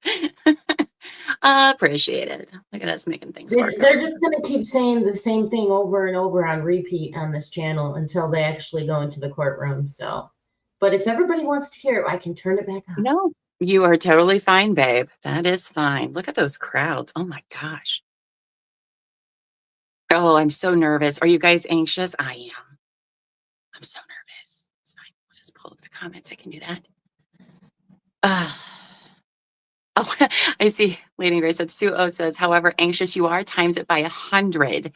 Appreciate it. Look at us making things work. They're just going to keep saying the same thing over and over on repeat on this channel until they actually go into the courtroom. So, but if everybody wants to hear it, I can turn it back on. No, you are totally fine, babe. That is fine. Look at those crowds. Oh my gosh. Oh, I'm so nervous. Are you guys anxious? I am. I'm so nervous. It's fine. We'll just pull up the comments. I can do that. Oh, I see. Lady Grace said, Sue O says, however anxious you are, times it by 100.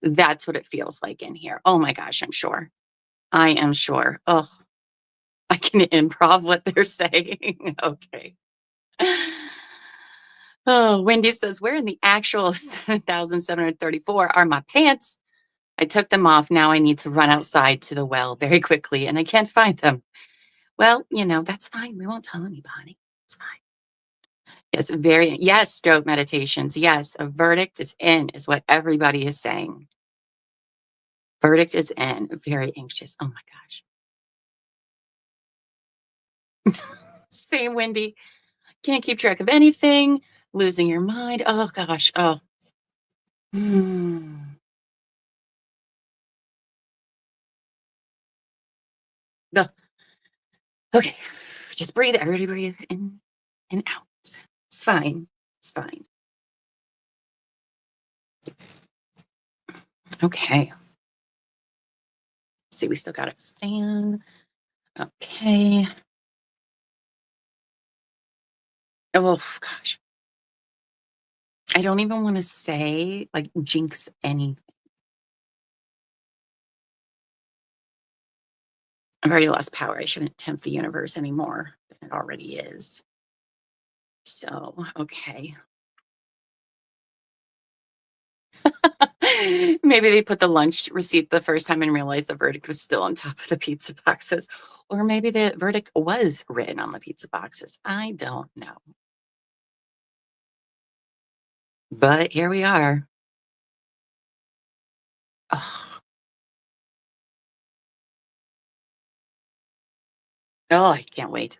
That's what it feels like in here. Oh my gosh, I'm sure. I am sure. Oh, I can improv what they're saying. Okay. Oh, Wendy says, where in the actual 7,734 are my pants? I took them off. Now I need to run outside to the well very quickly, and I can't find them. Well, you know, that's fine. We won't tell anybody. It's fine. Yes, stroke meditations. Yes, a verdict is in, is what everybody is saying. Verdict is in. Very anxious. Oh my gosh. Same, Wendy. Can't keep track of anything. Losing your mind. Oh gosh. Oh. No. Okay. Just breathe. Everybody breathe in and out. It's fine. It's fine. Okay. Let's see, we still got a fan. Okay. Oh gosh. I don't even want to say like jinx anything. I've already lost power. I shouldn't tempt the universe anymore than it already is. So, okay. Maybe they put the lunch receipt the first time and realized the verdict was still on top of the pizza boxes. Or maybe the verdict was written on the pizza boxes. I don't know. But here we are. Oh, I can't wait.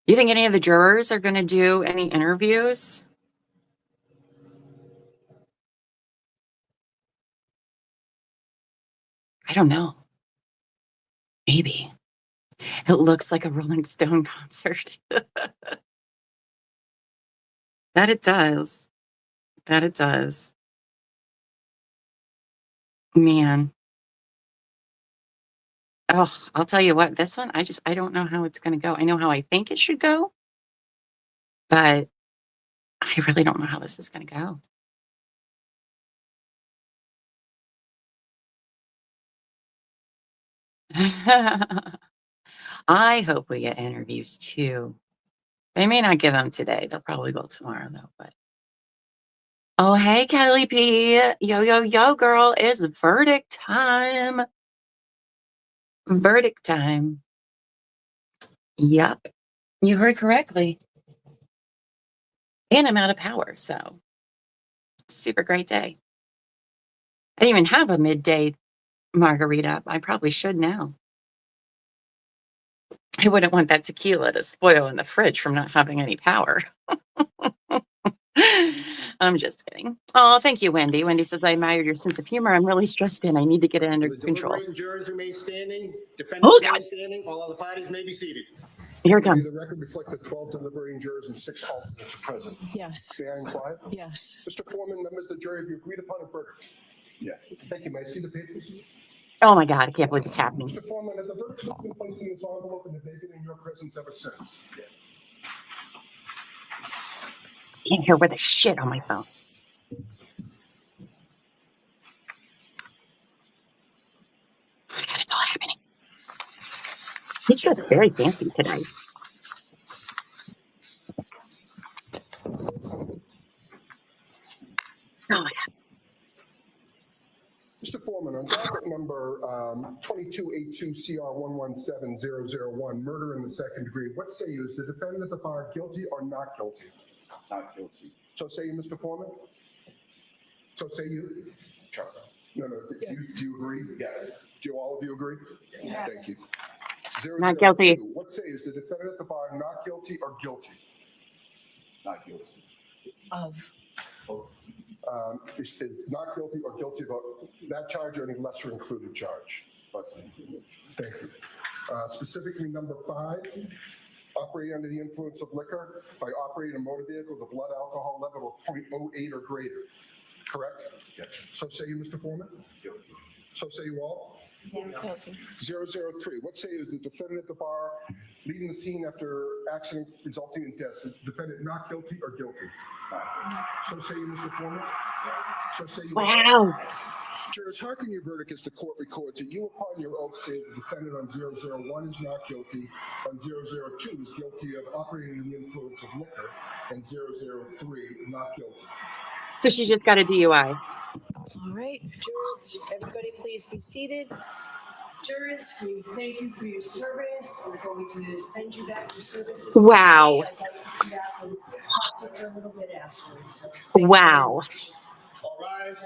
You think any of the jurors are going to do any interviews? I don't know. Maybe. It looks like a Rolling Stone concert. That it does. That it does. Man. Oh, I'll tell you what, this one, I don't know how it's going to go. I know how I think it should go, but I really don't know how this is going to go. I hope we get interviews too. They may not give them today. They'll probably go tomorrow though, but. Oh, hey, Kelly P. Yo, yo, yo, girl. It's verdict time. Verdict time. Yep. You heard correctly. And I'm out of power, so super great day. I didn't even have a midday margarita. I probably should now. I wouldn't want that tequila to spoil in the fridge from not having any power. I'm just kidding. Oh, thank you, Wendy. Wendy says, I admired your sense of humor. I'm really stressed in. I need to get it under control. Jurors remain standing. Defendant remain standing. All other parties may be seated. Here it comes. May the record reflect that 12 deliberating jurors and 6 alternates are present. Yes. May I inquire? Yes. Mr. Foreman, members of the jury, have you agreed upon a verdict? Yes. Thank you. May I see the papers? Oh my God, I can't believe it's happening. Mr. Foreman, have the verdicts been placed in this envelope and have they been in your presence ever since? Yes. Can't hear worth a shit on my phone. It's all happening. He's just very fancy today. Oh my God. Mr. Foreman, on docket number 2282CR117001, murder in the second degree, what say you? Is the defendant at the bar guilty or not guilty? Not guilty. So say you, Mr. Foreman? So say you? No. Do you agree? Yes. Do all of you agree? Yes. Thank you. Not guilty. 002, what say you? Is the defendant at the bar not guilty or guilty? Not guilty. Is not guilty or guilty of that charge or any lesser included charge? Thank you. Specifically, number 5, operating under the influence of liquor by operating a motor vehicle with a blood alcohol level of 0.08 or greater. Correct? Yes. So say you, Mr. Foreman? Guilty. So say you all? Yes. 003, what say you? Is the defendant at the bar leaving the scene after accident resulting in death? Is the defendant not guilty or guilty? So say you, Mr. Foreman? So say you. Wow. Jurors, hearken your verdict as the court records that you upon your oath say the defendant on 001 is not guilty, on 002 is guilty of operating under the influence of liquor, and 003 not guilty. So she just got a DUI. All right, jurors, everybody please be seated. Jurors, we thank you for your service. We're going to send you back to service. Wow. I'd like to come back and talk to you a little bit afterwards. So Wow. All rise.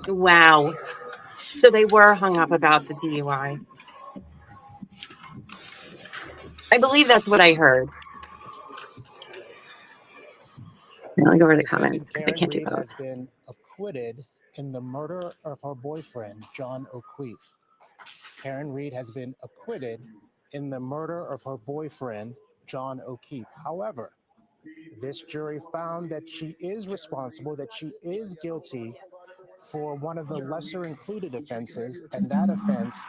Wow. So they were hung up about the DUI. I believe that's what I heard. Let me go over the comments. I Karen can't do Reed both. has been acquitted in the murder of her boyfriend, John O'Keefe. Karen Reed has been acquitted in the murder of her boyfriend, John O'Keefe. However, this jury found that she is responsible, that she is guilty for one of the lesser included offenses, and that offense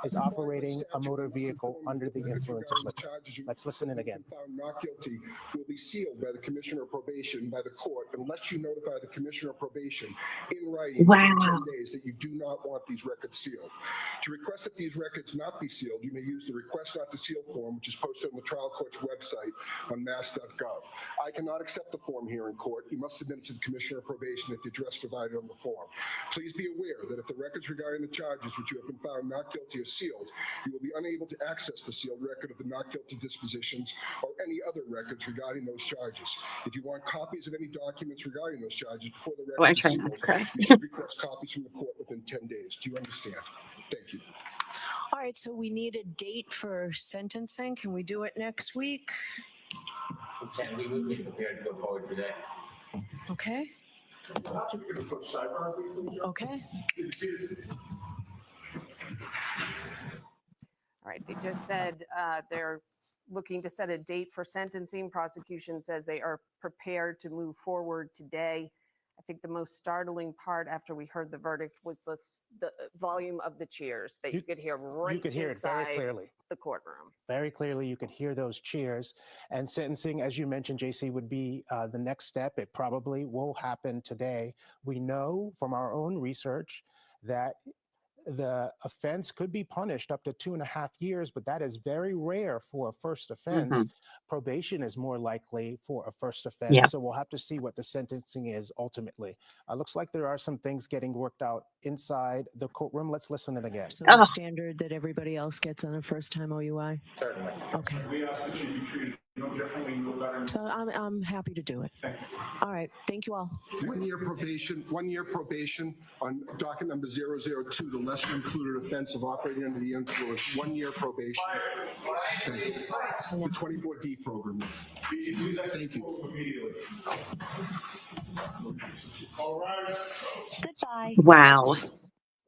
is operating a motor vehicle under the influence of liquor. Let's listen in again. Found not guilty will be sealed by the Commissioner of Probation by the court unless you notify the Commissioner of Probation in writing within 10 days that you do not want these records sealed. To request that these records not be sealed, you may use the request not to seal form, which is posted on the trial court's website on mass.gov. I cannot accept the form here in court. You must submit it to the Commissioner of Probation at the address provided on the form. Please be aware that if the records regarding the charges which you have been found not guilty are sealed, you will be unable to access the sealed record of the not guilty dispositions or any other records regarding those charges. If you want copies of any documents regarding those charges before the records are sealed, you should request copies from the court within 10 days. Do you understand? Thank you. all right, so we need a date for sentencing. Can we do it next week? We would be prepared to go forward today. Okay. Okay. All right, they just said they're looking to set a date for sentencing. Prosecution says they are prepared to move forward today. I think the most startling part after we heard the verdict was the volume of the cheers that you could hear right You could hear it very clearly. The courtroom. Very clearly, you could hear those cheers. And sentencing, as you mentioned, JC, would be the next step. It probably will happen today. We know from our own research that the offense could be punished up to 2.5 years, but that is very rare for a first offense. Mm-hmm. Probation is more likely for a first offense. Yeah. So we'll have to see what the sentencing is ultimately. Looks like there are some things getting worked out inside the courtroom. Let's listen in again. So the standard that everybody else gets on a first time OUI? Certainly. Okay. We ask that you be treated no differently, no better. So I'm happy to do it. All right. Thank you all. 1 year probation, 1 year probation on docket number 002, the lesser included offense of operating under the influence. 1 year probation. Thank you. The 24D program. Thank you. Goodbye. Wow.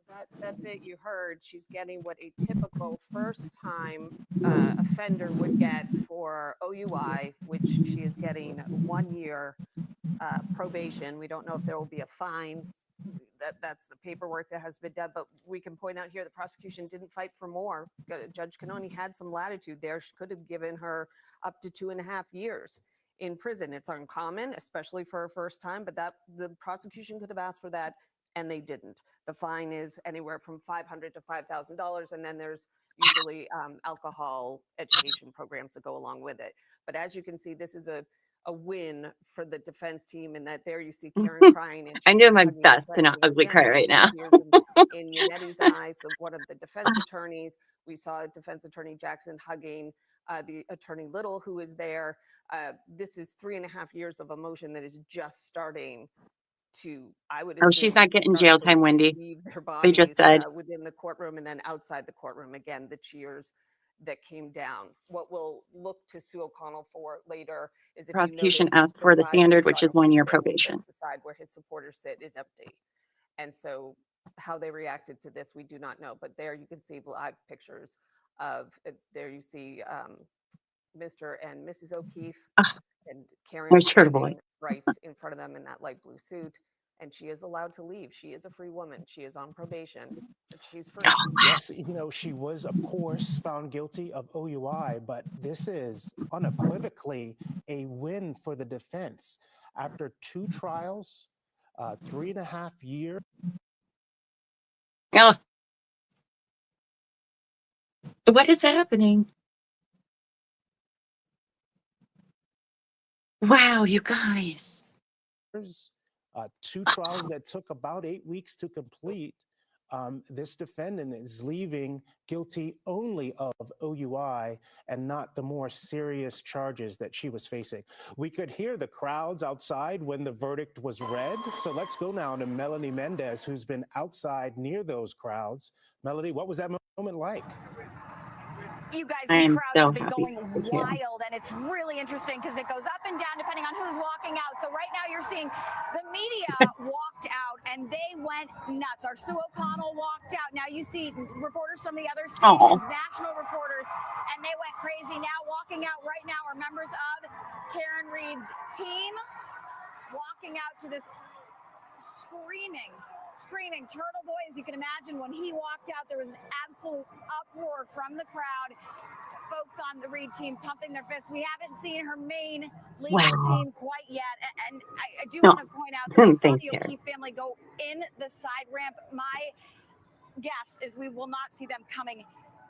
That That's it. You heard she's getting what a typical first-time offender would get for OUI, which she is getting 1 year probation. We don't know if there will be a fine. That's the paperwork that has been done, but we can point out here the prosecution didn't fight for more. Judge Canoni had some latitude there. She could have given her up to 2.5 years in prison. It's uncommon, especially for a first time, but that the prosecution could have asked for that, and they didn't. The fine is anywhere from $500 to $5,000, and then there's usually alcohol education programs that go along with it. But as you can see, this is a win for the defense team, and that there you see Karen crying. And I'm doing my best to not ugly cry right now. In Yannetti's eyes, one of the defense attorneys, we saw Defense Attorney Jackson hugging the Attorney Little, who is there. This is 3.5 years of emotion that is just starting to, I would assume, Oh, she's not getting jail time, Wendy. leave their They bodies just said. within the courtroom, and then outside the courtroom, again, the cheers that came down. What we'll look to Sue O'Connell for later is, if Prosecution you notice, asked for the side standard, where which is Charlie 1 year sits, probation. that's the side where his supporters sit is empty. And so how they reacted to this, we do not know. But there you can see live pictures of, there you see Mr. and Mrs. O'Keefe, and Karen There's her boy. standing right in front of them in that light blue suit. And she is allowed to leave. She is a free woman. She is on probation. But she's free. Yes, she was, of course, found guilty of OUI, but this is unequivocally a win for the defense. After 2 trials, 3.5 years. Oh. What is happening? Wow, you guys. 2 trials that took about 8 weeks to complete. This defendant is leaving guilty only of OUI and not the more serious charges that she was facing. We could hear the crowds outside when the verdict was read. So let's go now to Melanie Mendez, who's been outside near those crowds. Melanie, what was that moment like? You guys, I the am crowds so have been happy going for you. wild, and it's really interesting because it goes up and down depending on who's walking out. So right now you're seeing the media walked out, and they went nuts. Our Sue O'Connell walked out. Now you see reporters from the other stations, national reporters, and they went crazy. Now walking out right now are members of Karen Reed's team, walking out to this screaming. Turtle Boy, as you can imagine, when he walked out, there was an absolute uproar from the crowd. Folks on the Reed team pumping their fists. We haven't seen her main legal team quite yet. And I do want to point out that we saw the O'Keefe family go in the side ramp. My guess is we will not see them coming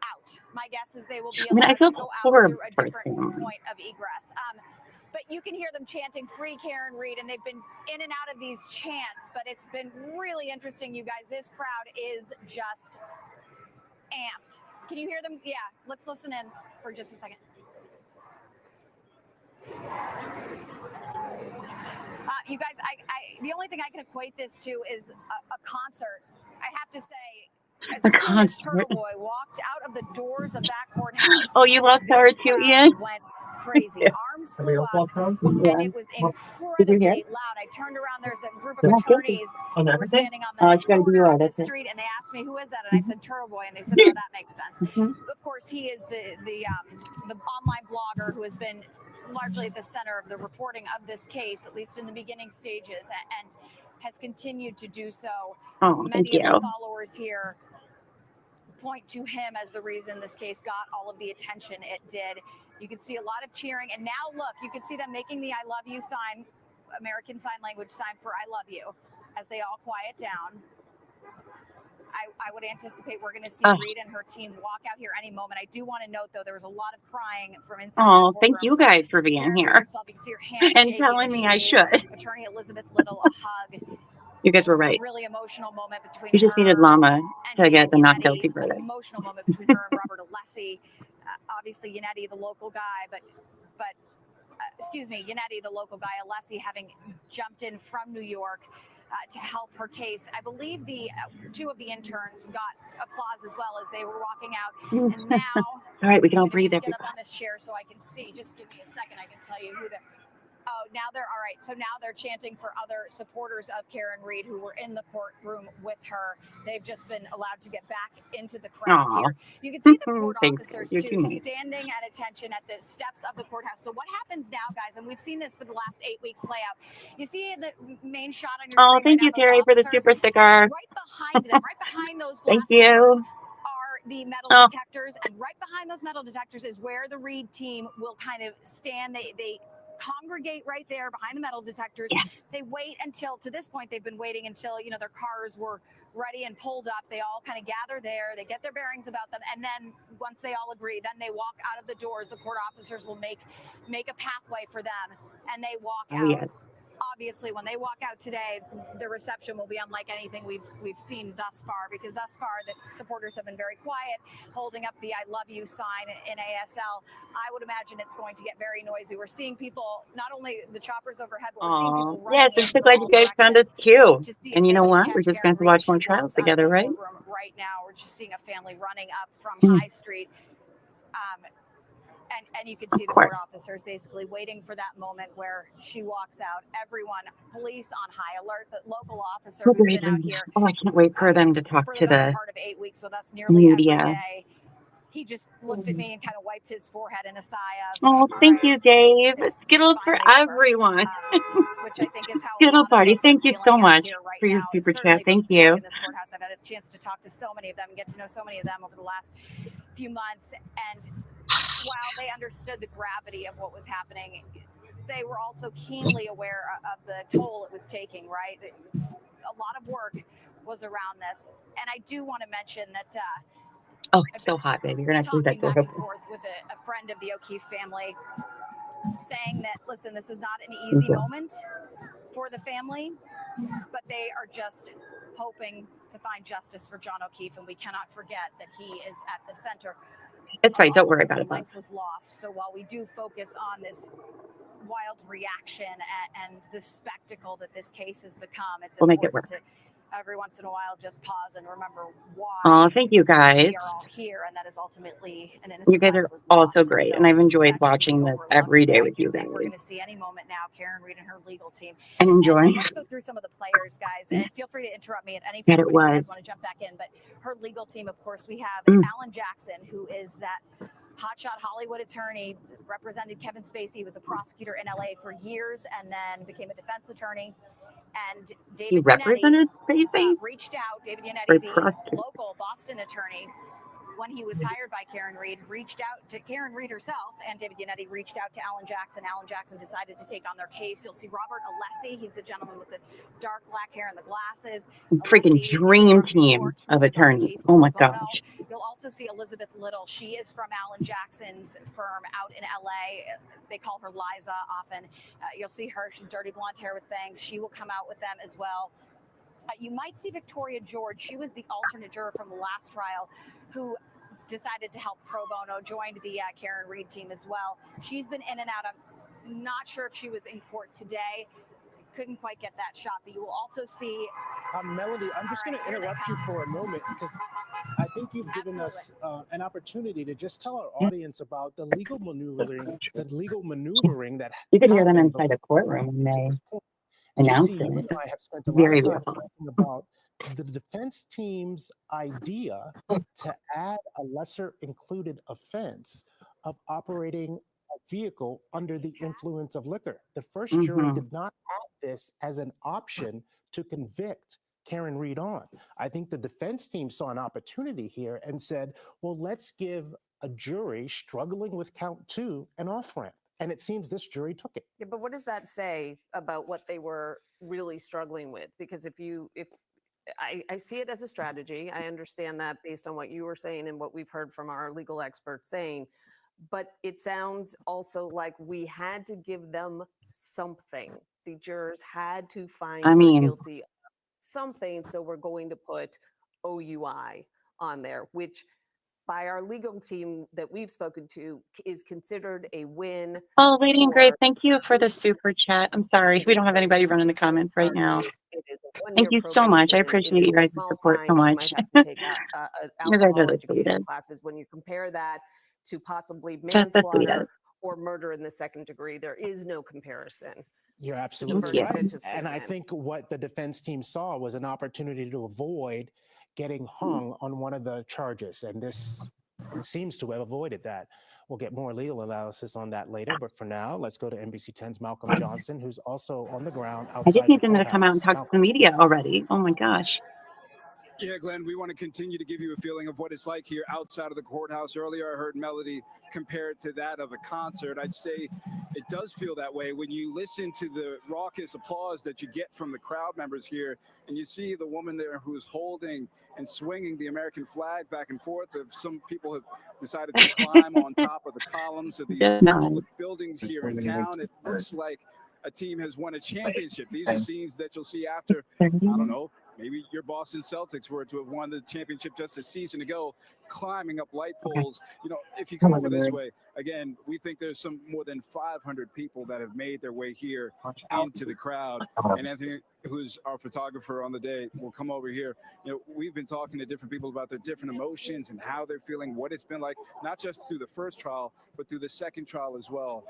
out. My guess is they will be allowed to go out through a different point of egress. But you can hear them chanting "Free Karen Reed," and they've been in and out of these chants, but it's been really interesting, you guys. This crowd is just amped. Can you hear them? Yeah, let's listen in for just a second. You guys, the only thing I can equate this to is a concert. I have to say, as soon as Turtle Boy walked out of the doors of that courthouse, Oh, you lost power too, Ian? Went crazy. Arms flew up, and it was incredibly loud. I turned around. There's a group of attorneys who were standing on the corner of the street, and they asked me, "Who is that?" And I said, "Turtle Boy," and they said, "Oh, that makes sense." Of course, he is the online blogger who has been largely at the center of the reporting of this case, at least in the beginning stages, and has continued to do so. Many of the followers here point to him as the reason this case got all of the attention it did. You can see a lot of cheering, and now look, you can see them making the "I love you" sign, American Sign Language sign for "I love you," as they all quiet down. I would anticipate we're going to see Reed and her team walk out here any moment. I do want to note, though, there was a lot of crying from inside. Oh, thank you guys for being here and telling me I should. Attorney Elizabeth Little a hug. You guys were right. Really emotional moment between You just needed Llama to get the not guilty verdict. Emotional moment between her and Robert Alessi. Obviously, Yannetti, the local guy, but Yannetti, the local guy, Alessi having jumped in from New York to help her case. I believe the 2 of the interns got applause as well as they were walking out. And now, all right, we can all breathe. Get up on this chair so I can see. Just give me a second. I can tell you who Oh, now they're all right. So now they're chanting for other supporters of Karen Read who were in the courtroom with her. They've just been allowed to get back into the crowd here. You can see the court officers too standing at attention at the steps of the courthouse. So what happens now, guys? And we've seen this for the last 8 weeks play out. You see the main shot on your screen. Thank you, Terry, for the super sticker. Right behind them, right behind those glass Thank you. are the metal detectors, and right behind those metal detectors is where the Read team will kind of stand. They congregate right there behind the metal detectors. Yeah. They wait until, to this point, they've been waiting until, their cars were ready and pulled up. They all kind of gather there. They get their bearings about them. And then once they all agree, then they walk out of the doors. The court officers will make a pathway for them, and they walk out. Yes. Obviously, when they walk out today, the reception will be unlike anything we've seen thus far, because thus far the supporters have been very quiet, holding up the "I love you" sign in ASL. I would imagine it's going to get very noisy. We're seeing people, not only the choppers overhead, but we're seeing people running. Yes, I'm so glad you guys found us cute. And you know what? We're just going to watch more trials together, right? Right now, we're just seeing a family running up from High Street. And you can see the court officers basically waiting for that moment where she walks out. Everyone, police on high alert. The local officer who's been out here. Oh, I can't wait for them to talk to the part of 8 weeks with us nearly media. every day. He just looked at me and kind of wiped his forehead in a sigh of. Oh, thank you, Dave. Skittles for everyone. Which I think is how Skittle party. Thank you so much for your super chat. Thank you. In this courthouse, I've had a chance to talk to so many of them, get to know so many of them over the last few months, and while they understood the gravity of what was happening, they were also keenly aware of the toll it was taking, right? A lot of work was around this. And I do want to mention that... oh, it's so hot, baby. You're going to have to leave that door open. Forth with a friend of the O'Keefe family, saying that, listen, this is not an easy moment for the family, but they are just hoping to find justice for John O'Keefe, and we cannot forget that he is at the center. It's right. Don't worry about it. Life was lost. So while we do focus on this wild reaction and the spectacle that this case has become, it's we'll make it work. To every once in a while just pause and remember why. Oh, thank you guys. We are all here, and that is ultimately an innocent. You guys are also great, and I've enjoyed watching this every day with you guys. We're going to see any moment now Karen Read and her legal team. And enjoy. Let's go through some of the players, guys, and feel free to interrupt me at any point if you guys want to jump back in. But her legal team, of course, we have Alan Jackson, who is that hotshot Hollywood attorney, represented Kevin Spacey, was a prosecutor in LA for years, and then became a defense attorney. And David Yannetti reached out, David Yannetti, the local Boston attorney, when he was hired by Karen Read, reached out to Karen Read herself, and David Yannetti reached out to Alan Jackson. Alan Jackson decided to take on their case. You'll see Robert Alessi. He's the gentleman with the dark black hair and the glasses. Freaking dream team of attorneys. Oh my gosh. You'll also see Elizabeth Little. She is from Alan Jackson's firm out in LA. They call her Liza often. You'll see her. She's dirty blonde hair with bangs. She will come out with them as well. You might see Victoria George. She was the alternate juror from the last trial who decided to help pro bono, joined the Karen Read team as well. She's been in and out. I'm not sure if she was in court today. Couldn't quite get that shot, but you will also see... Melody, I'm just going to interrupt you for a moment, because I think you've given us an opportunity to just tell our audience about the legal maneuvering that you can hear them inside the courtroom when they announce it. I have spent a lot of time talking about the defense team's idea to add a lesser included offense of operating a vehicle under the influence of liquor. The first jury did not add this as an option to convict Karen Read on. I think the defense team saw an opportunity here and said, well, let's give a jury struggling with count 2 an off-ramp. And it seems this jury took it. Yeah, but what does that say about what they were really struggling with? Because if I see it as a strategy. I understand that based on what you were saying and what we've heard from our legal experts saying, but it sounds also like we had to give them something. The jurors had to find her guilty of something, so we're going to put OUI on there, which by our legal team that we've spoken to is considered a win. Oh, Lady in Gray, thank you for the super chat. I'm sorry, we don't have anybody running the comments right now. Thank you so much. I appreciate you guys' support so much. You guys are depleted. Classes. When you compare that to possibly manslaughter or murder in the second degree. There is no comparison. You're absolutely verdict right. that just And came I in. think what the defense team saw was an opportunity to avoid getting hung on one of the charges. And this seems to have avoided that. We'll get more legal analysis on that later. But for now, let's go to NBC 10's Malcolm Johnson, who's also on the ground I just outside need the them to come out and courthouse. talk to the media already. Oh my gosh. Yeah, Glenn, we want to continue to give you a feeling of what it's like here outside of the courthouse. Earlier, I heard Melody compare it to that of a concert. I'd say it does feel that way when you listen to the raucous applause that you get from the crowd members here, and you see the woman there who's holding and swinging the American flag back and forth. If some people have decided to climb on top of the columns of these public buildings here in town, it looks like a team has won a championship. These are scenes that you'll see after, I don't know, maybe your Boston Celtics were to have won the championship just a season ago, climbing up light poles. You know, if you come over this way, again, we think there's some more than 500 people that have made their way here into the crowd. And Anthony, who's our photographer on the day, will come over here. You know, we've been talking to different people about their different emotions and how they're feeling, what it's been like, not just through the first trial, but through the second trial as well.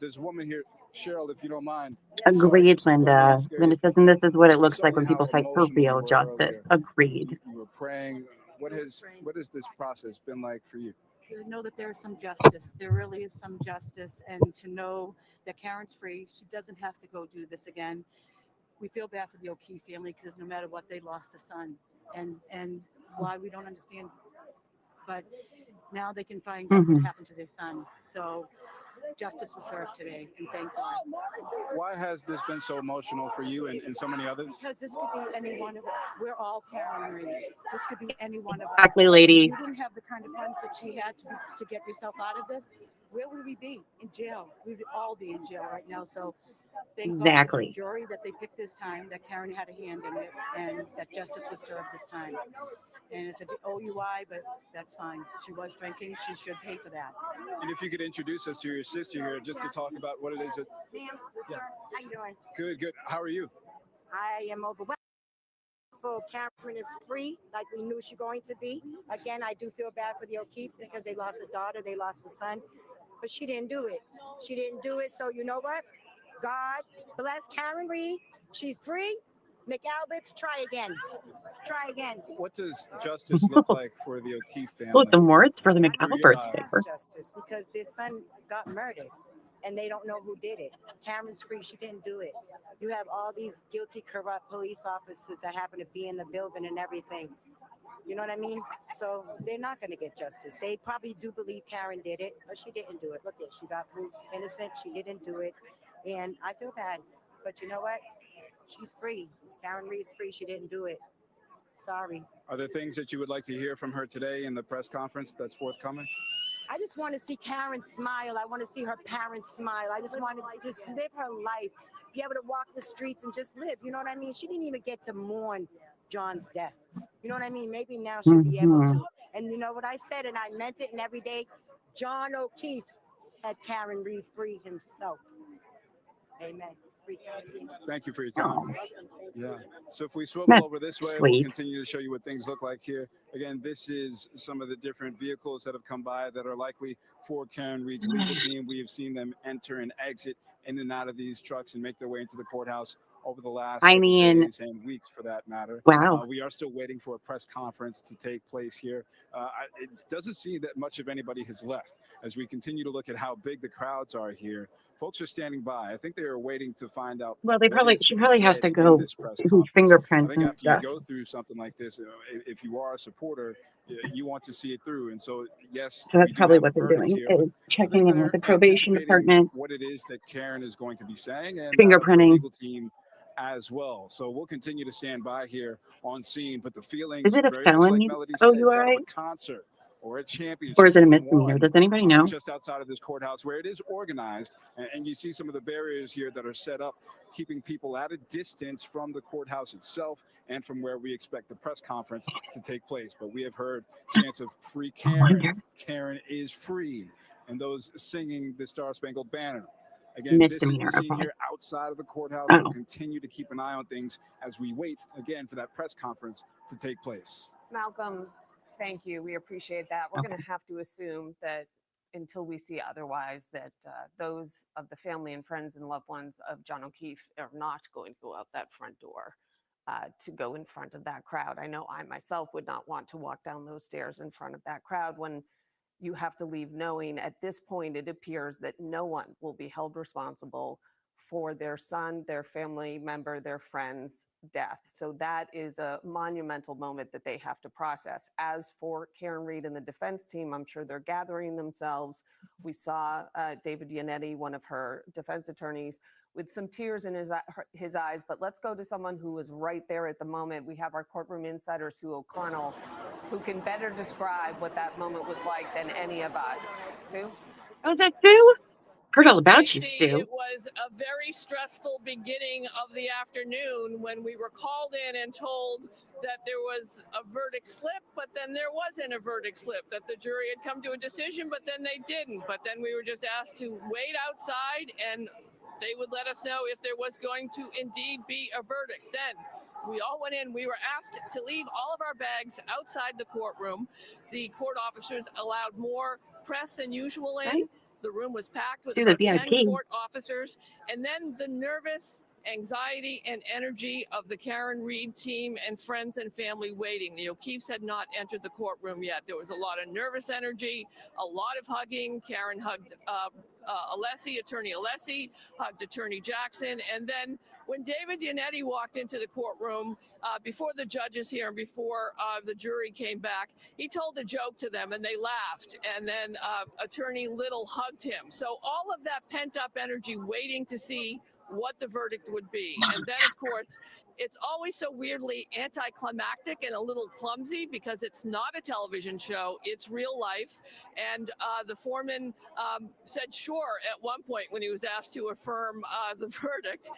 There's a woman here, Cheryl, if you don't mind. Agreed, Linda. Linda says, and this is what it looks like when people fight for real justice. Agreed. You were praying. What has this process been like for you? To know that there is some justice. There really is some justice. And to know that Karen's free. She doesn't have to go do this again. We feel bad for the O'Keefe family because no matter what, they lost a son. And why we don't understand. But now they can find out what happened to their son. So justice was served today, and thank God. Why has this been so emotional for you and so many others? Because this could be any one of us. We're all Karen Reed. This could be any one of us. Exactly, lady. If you didn't have the kind of funds that she had to get yourself out of this, where would we be? In jail. We would all be in jail right now. So thank God for the jury that they picked this time, that Karen had a hand in it, and that justice was served this time. And it's an OUI, but that's fine. She was drinking. She should pay for that. And if you could introduce us to your sister here, just to talk about what it is that. Ma'am, sir, how you doing? Good. How are you? I am overwhelmed. Karen is free, like we knew she was going to be. Again, I do feel bad for the O'Keefes because they lost a daughter, they lost a son, but she didn't do it. She didn't do it. So you know what? God bless Karen Reed. She's free. McAlbert's, try again. Try again. What does justice look like for the O'Keefe family? Look, the words for the McAlberts paper. Justice, because their son got murdered, and they don't know who did it. Karen's free. She didn't do it. You have all these guilty, corrupt police officers that happen to be in the building and everything. You know what I mean? So they're not going to get justice. They probably do believe Karen did it, but she didn't do it. Look, she got proved innocent. She didn't do it, and I feel bad. But you know what? She's free. Karen Reed's free. She didn't do it. Sorry. Are there things that you would like to hear from her today in the press conference that's forthcoming? I just want to see Karen smile. I want to see her parents smile. I just want to just live her life, be able to walk the streets and just live. You know what I mean? She didn't even get to mourn John's death. You know what I mean? Maybe now she'll be able to. And you know what I said, and I meant it, and every day, John O'Keefe said Karen Reed free himself. Amen. Thank you for your time. Yeah. So if we swivel over this way, we'll continue to show you what things look like here. Again, this is some of the different vehicles that have come by that are likely for Karen Reed's legal team. We have seen them enter and exit in and out of these trucks and make their way into the courthouse over the last days and weeks, for that matter. Wow. We are still waiting for a press conference to take place here. It doesn't seem that much of anybody has left. As we continue to look at how big the crowds are here, folks are standing by. I think they are waiting to find out. Well, she probably has to go fingerprints I think and after stuff. you go through something like this, if you are a supporter, you want to see it through. And so, yes, So that's probably what they're doing, is checking in with the probation department, what it is that Karen is going to be saying, and fingerprinting. the legal team as well. So we'll continue to stand by here on scene. But the feelings, Is it a very much felony like Melody said, OUI? of a concert or a championship, Or is it a being misdemeanor? won, Does anybody know? just outside of this courthouse where it is organized, and you see some of the barriers here that are set up, keeping people at a distance from the courthouse itself and from where we expect the press conference to take place. But we have heard chants of free Karen, Karen is free, and those singing the Star Spangled Banner. Again, this is Misdemeanor, the scene okay. here outside of the courthouse. Oh. We'll continue to keep an eye on things as we wait again for that press conference to take place. Malcolm, thank you. We appreciate that. We're going to have to assume that until we see otherwise, that those of the family and friends and loved ones of John O'Keefe are not going to go out that front door to go in front of that crowd. I know I myself would not want to walk down those stairs in front of that crowd when you have to leave knowing at this point it appears that no one will be held responsible for their son, their family member, their friend's death. So that is a monumental moment that they have to process. As for Karen Reed and the defense team, I'm sure they're gathering themselves. We saw David Yannetti, one of her defense attorneys, with some tears in his eyes. But let's go to someone who was right there at the moment. We have our courtroom insider, Sue O'Connell, who can better describe what that moment was like than any of us. Sue? Oh, is that Sue? Heard all about you, Tracy, Stu. it was a very stressful beginning of the afternoon when we were called in and told that there was a verdict slip, but then there wasn't a verdict slip, that the jury had come to a decision, but then they didn't. But then we were just asked to wait outside and they would let us know if there was going to indeed be a verdict. Then we all went in. We were asked to leave all of our bags outside the courtroom. The court officers allowed more press than usual in. Right. The room was packed with Do the about 10 VIP. court officers. And then the nervous anxiety and energy of the Karen Reed team and friends and family waiting. The O'Keefes had not entered the courtroom yet. There was a lot of nervous energy, a lot of hugging. Karen hugged Attorney Alessi, hugged Attorney Jackson. And then when David Yannetti walked into the courtroom before the judges here and before the jury came back, he told a joke to them and they laughed. And then Attorney Little hugged him. So all of that pent up energy waiting to see what the verdict would be. And then, of course, it's always so weirdly anticlimactic and a little clumsy because it's not a television show, it's real life. And the foreman said sure at one point when he was asked to affirm the verdict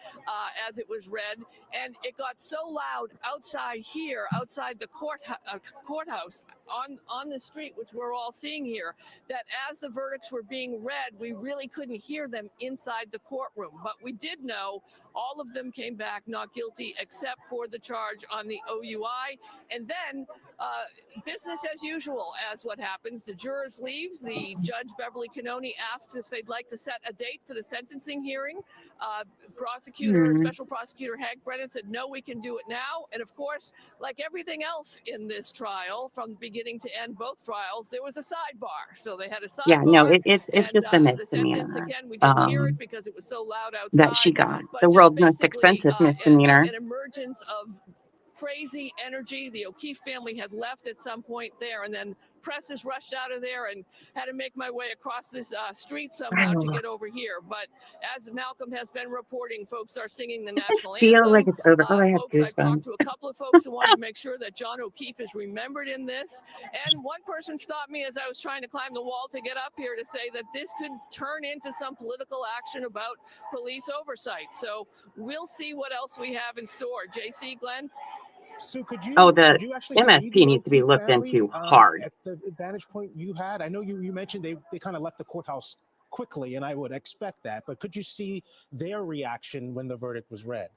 as it was read. And it got so loud outside here, outside the courthouse on the street, which we're all seeing here, that as the verdicts were being read, we really couldn't hear them inside the courtroom. But we did know all of them came back not guilty except for the charge on the OUI. And then business as usual as what happens. The jurors leaves. The judge, Beverly Cannoni, asks if they'd like to set a date for the sentencing hearing. Special prosecutor Hank Brennan said, no, we can do it now. And of course, like everything else in this trial, from beginning to end, both trials, there was a sidebar. So they had a sidebar. Yeah, no, it's just a the sentence, misdemeanor again, we didn't hear it because it was so loud outside. that she got. But The just world's most basically, expensive misdemeanor. an emergence of crazy energy. The O'Keefe family had left at some point there, and then presses rushed out of there and had to make my way across this street somehow to get over here. But as Malcolm has been reporting, folks are singing the national anthem. Feel like it's over. Oh, I have I've talked goosebumps. to a couple of folks who wanted to make sure that John O'Keefe is remembered in this. And one person stopped me as I was trying to climb the wall to get up here to say that this could turn into some political action about police oversight. So we'll see what else we have in store. JC, Glenn? Sue, could you actually MSP see the needs to be O'Keefe looked family, into hard. at the vantage point you had? I know you mentioned they kind of left the courthouse quickly, and I would expect that. But could you see their reaction when the verdict was read?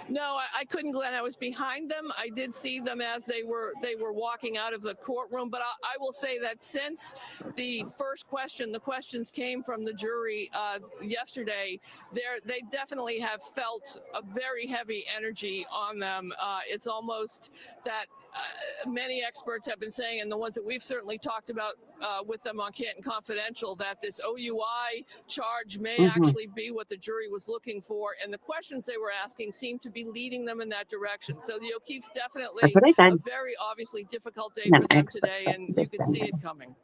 No, I couldn't, Glenn. I was behind them. I did see them as they were walking out of the courtroom. But I will say that since the first question, the questions came from the jury yesterday, they definitely have felt a very heavy energy on them. It's almost that many experts have been saying, and the ones that we've certainly talked about with them on Canton Confidential, that this OUI charge may actually be what the jury was looking for. And the questions they were asking seemed to be leading them in that direction. So the O'Keefe's definitely a very obviously difficult day for them today, and you could see it coming.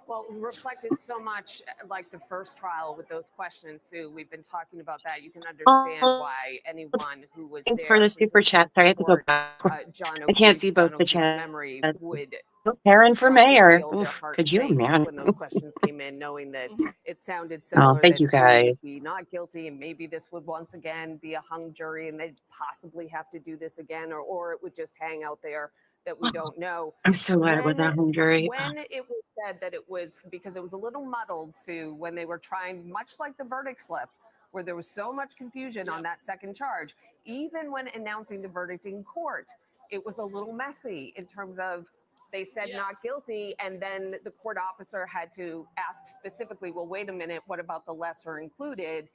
Well, reflected so much like the first trial with those questions, Sue. We've been talking about that. You can understand why anyone who was there For the super chat, sorry, I have to go back. I can't see both the chat. memory would Karen for mayor. feel their Oof, heart could you sink imagine? when those questions came in, knowing that it sounded similar. thank you, that Sue guys. would be not guilty, and maybe this would once again be a hung jury, and they'd possibly have to do this again, or it would just hang out there. That we don't know. I'm so glad it was a hung jury. When it was said that it was, because it was a little muddled, Sue, when they were trying, much like the verdict slip, where there was so much confusion on that second charge, even when announcing the verdict in court, it was a little messy in terms of They said not guilty, and then the court officer had to ask specifically, well, wait a minute, what about the lesser included?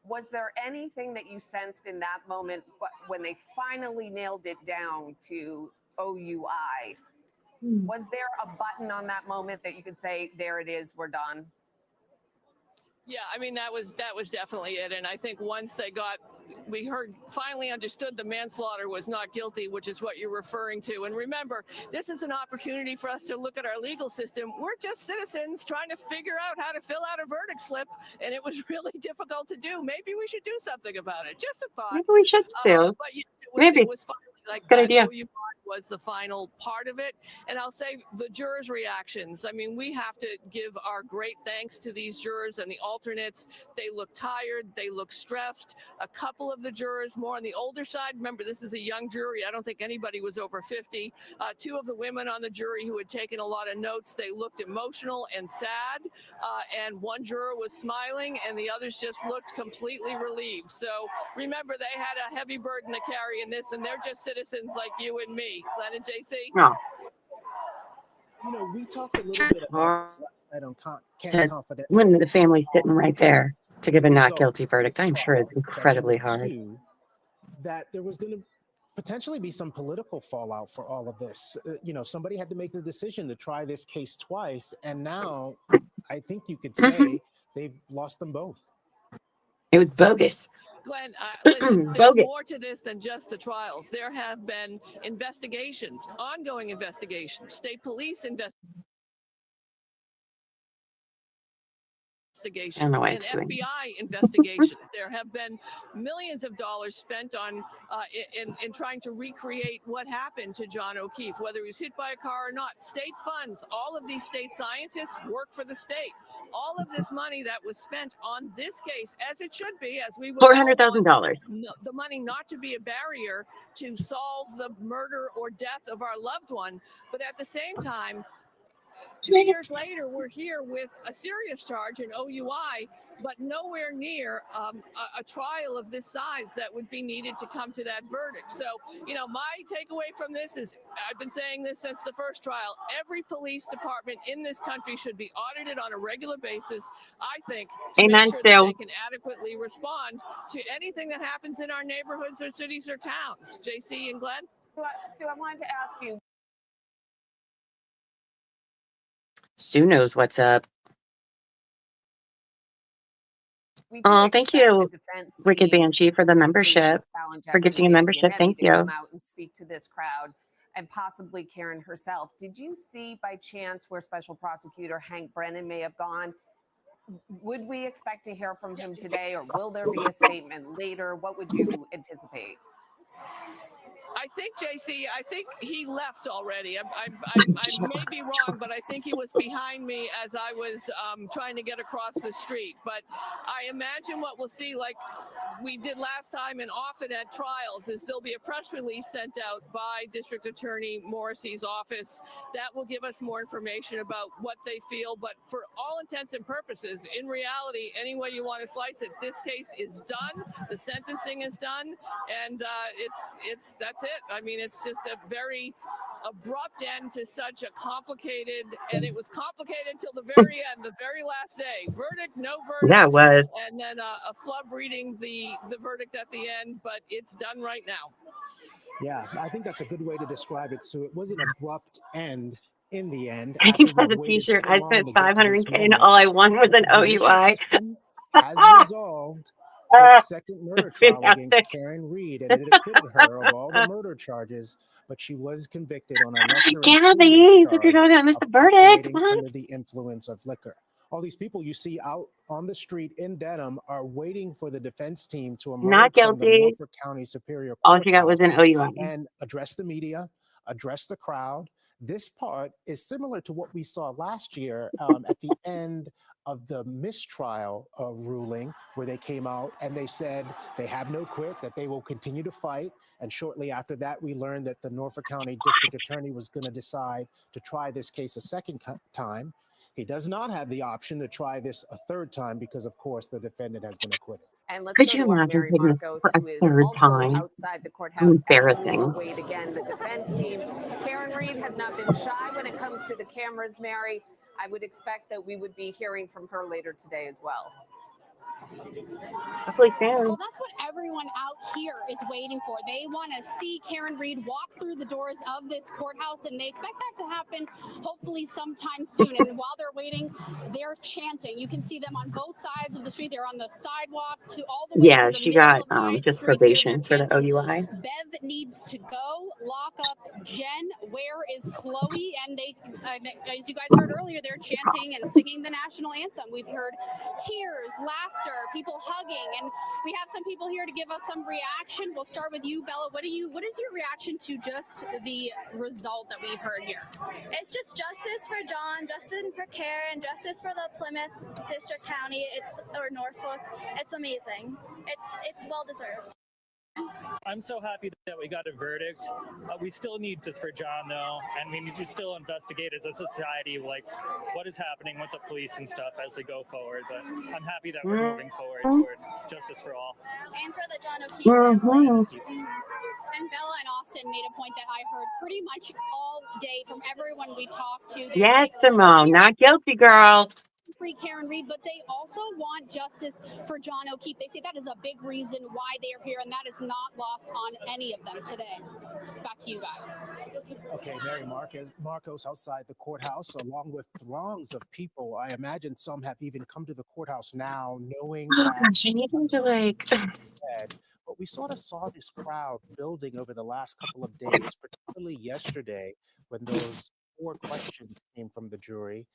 Was there anything that you sensed in that moment when they finally nailed it down to OUI? Was there a button on that moment that you could say, there it is, we're done? Yeah, I mean, that was definitely it. And I think once we finally understood the manslaughter was not guilty, which is what you're referring to. And remember, this is an opportunity for us to look at our legal system. We're just citizens trying to figure out how to fill out a verdict slip, and it was really difficult to do. Maybe we should do something about it. Just a thought. Maybe we should too. But yes, Maybe. It was finally like Good that. idea. OUI was the final part of it. And I'll say the jurors' reactions. I mean, we have to give our great thanks to these jurors and the alternates. They look tired. They look stressed. A couple of the jurors more on the older side. Remember, this is a young jury. I don't think anybody was over 50. Two of the women on the jury who had taken a lot of notes, they looked emotional and sad. And one juror was smiling and the others just looked completely relieved. So remember, they had a heavy burden to carry in this, and they're just citizens like you and me. Glenn and JC? No. You know, we talked a little bit about this last night on Can't Confident. When the family's sitting right there to give a not guilty verdict, I'm sure it's incredibly hard. That there was going to potentially be some political fallout for all of this. You know, somebody had to make the decision to try this case twice, and now I think you could say they've lost them both. It was bogus. Glenn, listen, there's more to this than just the trials. There have been investigations, ongoing investigations, state police investigations, and FBI investigations. There have been millions of dollars spent on in trying to recreate what happened to John O'Keefe, whether he was hit by a car or not. State funds, all of these state scientists work for the state. All of this money that was spent on this case, as it should be, as we would $400,000. The money not to be a barrier to solve the murder or death of our loved one, but at the same time, 2 years later, we're here with a serious charge in OUI, but nowhere near a trial of this size that would be needed to come to that verdict. So, you know, my takeaway from this is, I've been saying this since the first trial, every police department in this country should be audited on a regular basis, I think, to make sure that they can adequately respond to anything that happens in our neighborhoods or cities or towns. JC and Glenn? Sue, I wanted to ask you. Sue knows what's up. Oh, thank you, Wicked Banshee, for the membership, for gifting a membership. Thank you. Come out and speak to this crowd, and possibly Karen herself. Did you see by chance where Special Prosecutor Hank Brennan may have gone? Would we expect to hear from him today, or will there be a statement later? What would you anticipate? I think, JC, I think he left already. I may be wrong, but I think he was behind me as I was trying to get across the street. But I imagine what we'll see, like we did last time and often at trials, is there'll be a press release sent out by District Attorney Morrissey's office that will give us more information about what they feel. But for all intents and purposes, in reality, any way you want to slice it, this case is done. The sentencing is done, and that's it. I mean, it's just a very abrupt end to such a complicated, and it was complicated till the very end, the very last day. Verdict, no verdict. Yeah, it was. And then a flub reading the verdict at the end, but it's done right now. Yeah, I think that's a good way to describe it. So it was an abrupt end in the end. I think that's a t-shirt. I spent $500K and all I won was an OUI. Has resolved its second murder trial against Karen Reed, and it acquitted her of all the murder charges, but she was convicted on a lesser if you're talking about the verdict, under the influence of liquor. All these people you see out on the street in Dedham are waiting for the defense team to emerge from the Norfolk County Superior Court. All she got was an OUI. And address the media, address the crowd. This part is similar to what we saw last year at the end of the mistrial ruling, where they came out and they said they have no quit, that they will continue to fight. And shortly after that, we learned that the Norfolk County District Attorney was going to decide to try this case a second time. He does not have the option to try this a third time because, of course, the defendant has been acquitted. And let's Could go you to our imagine Mary taking this Marcos, for a who is third also time? outside the courthouse as we Embarrassing. await again the defense team. Karen Reed has not been shy when it comes to the cameras, Mary. I would expect that we would be hearing from her later today as well. Hopefully soon. Well, that's what everyone out here is waiting for. They want to see Karen Reed walk through the doors of this courthouse, and they expect that to happen hopefully sometime soon. And while they're waiting, they're chanting. You can see them on both sides of the street. They're on the sidewalk to all the way Yeah, to the she middle got of my just street here. probation They're for the chanting, OUI. Bev needs to go. Lock up Jen. Where is Chloe? And they, as you guys heard earlier, they're chanting and singing the national anthem. We've heard tears, laughter, people hugging, and we have some people here to give us some reaction. We'll start with you, Bella. What is your reaction to just the result that we've heard here? It's just justice for John, justice for Karen, justice for the Plymouth District County. Or Norfolk. It's amazing. It's well deserved. I'm so happy that we got a verdict. We still need justice for John, though, and we need to still investigate as a society, like, what is happening with the police and stuff as we go forward. But I'm happy that we're moving forward toward justice for all. And for the John O'Keefe family. And Bella and Austin made a point that I heard pretty much all day from everyone we talked to. They Yes, say, Simone, not guilty, girl. free Karen Reed, but they also want justice for John O'Keefe. They say that is a big reason why they are here, and that is not lost on any of them today. Back to you guys. Okay, Mary Marcos outside the courthouse, along with throngs of people. I imagine some have even come to the courthouse now, knowing Oh, that. gosh, I need him to like. But we sort of saw this crowd building over the last couple of days, particularly yesterday when those 4 questions came from the jury.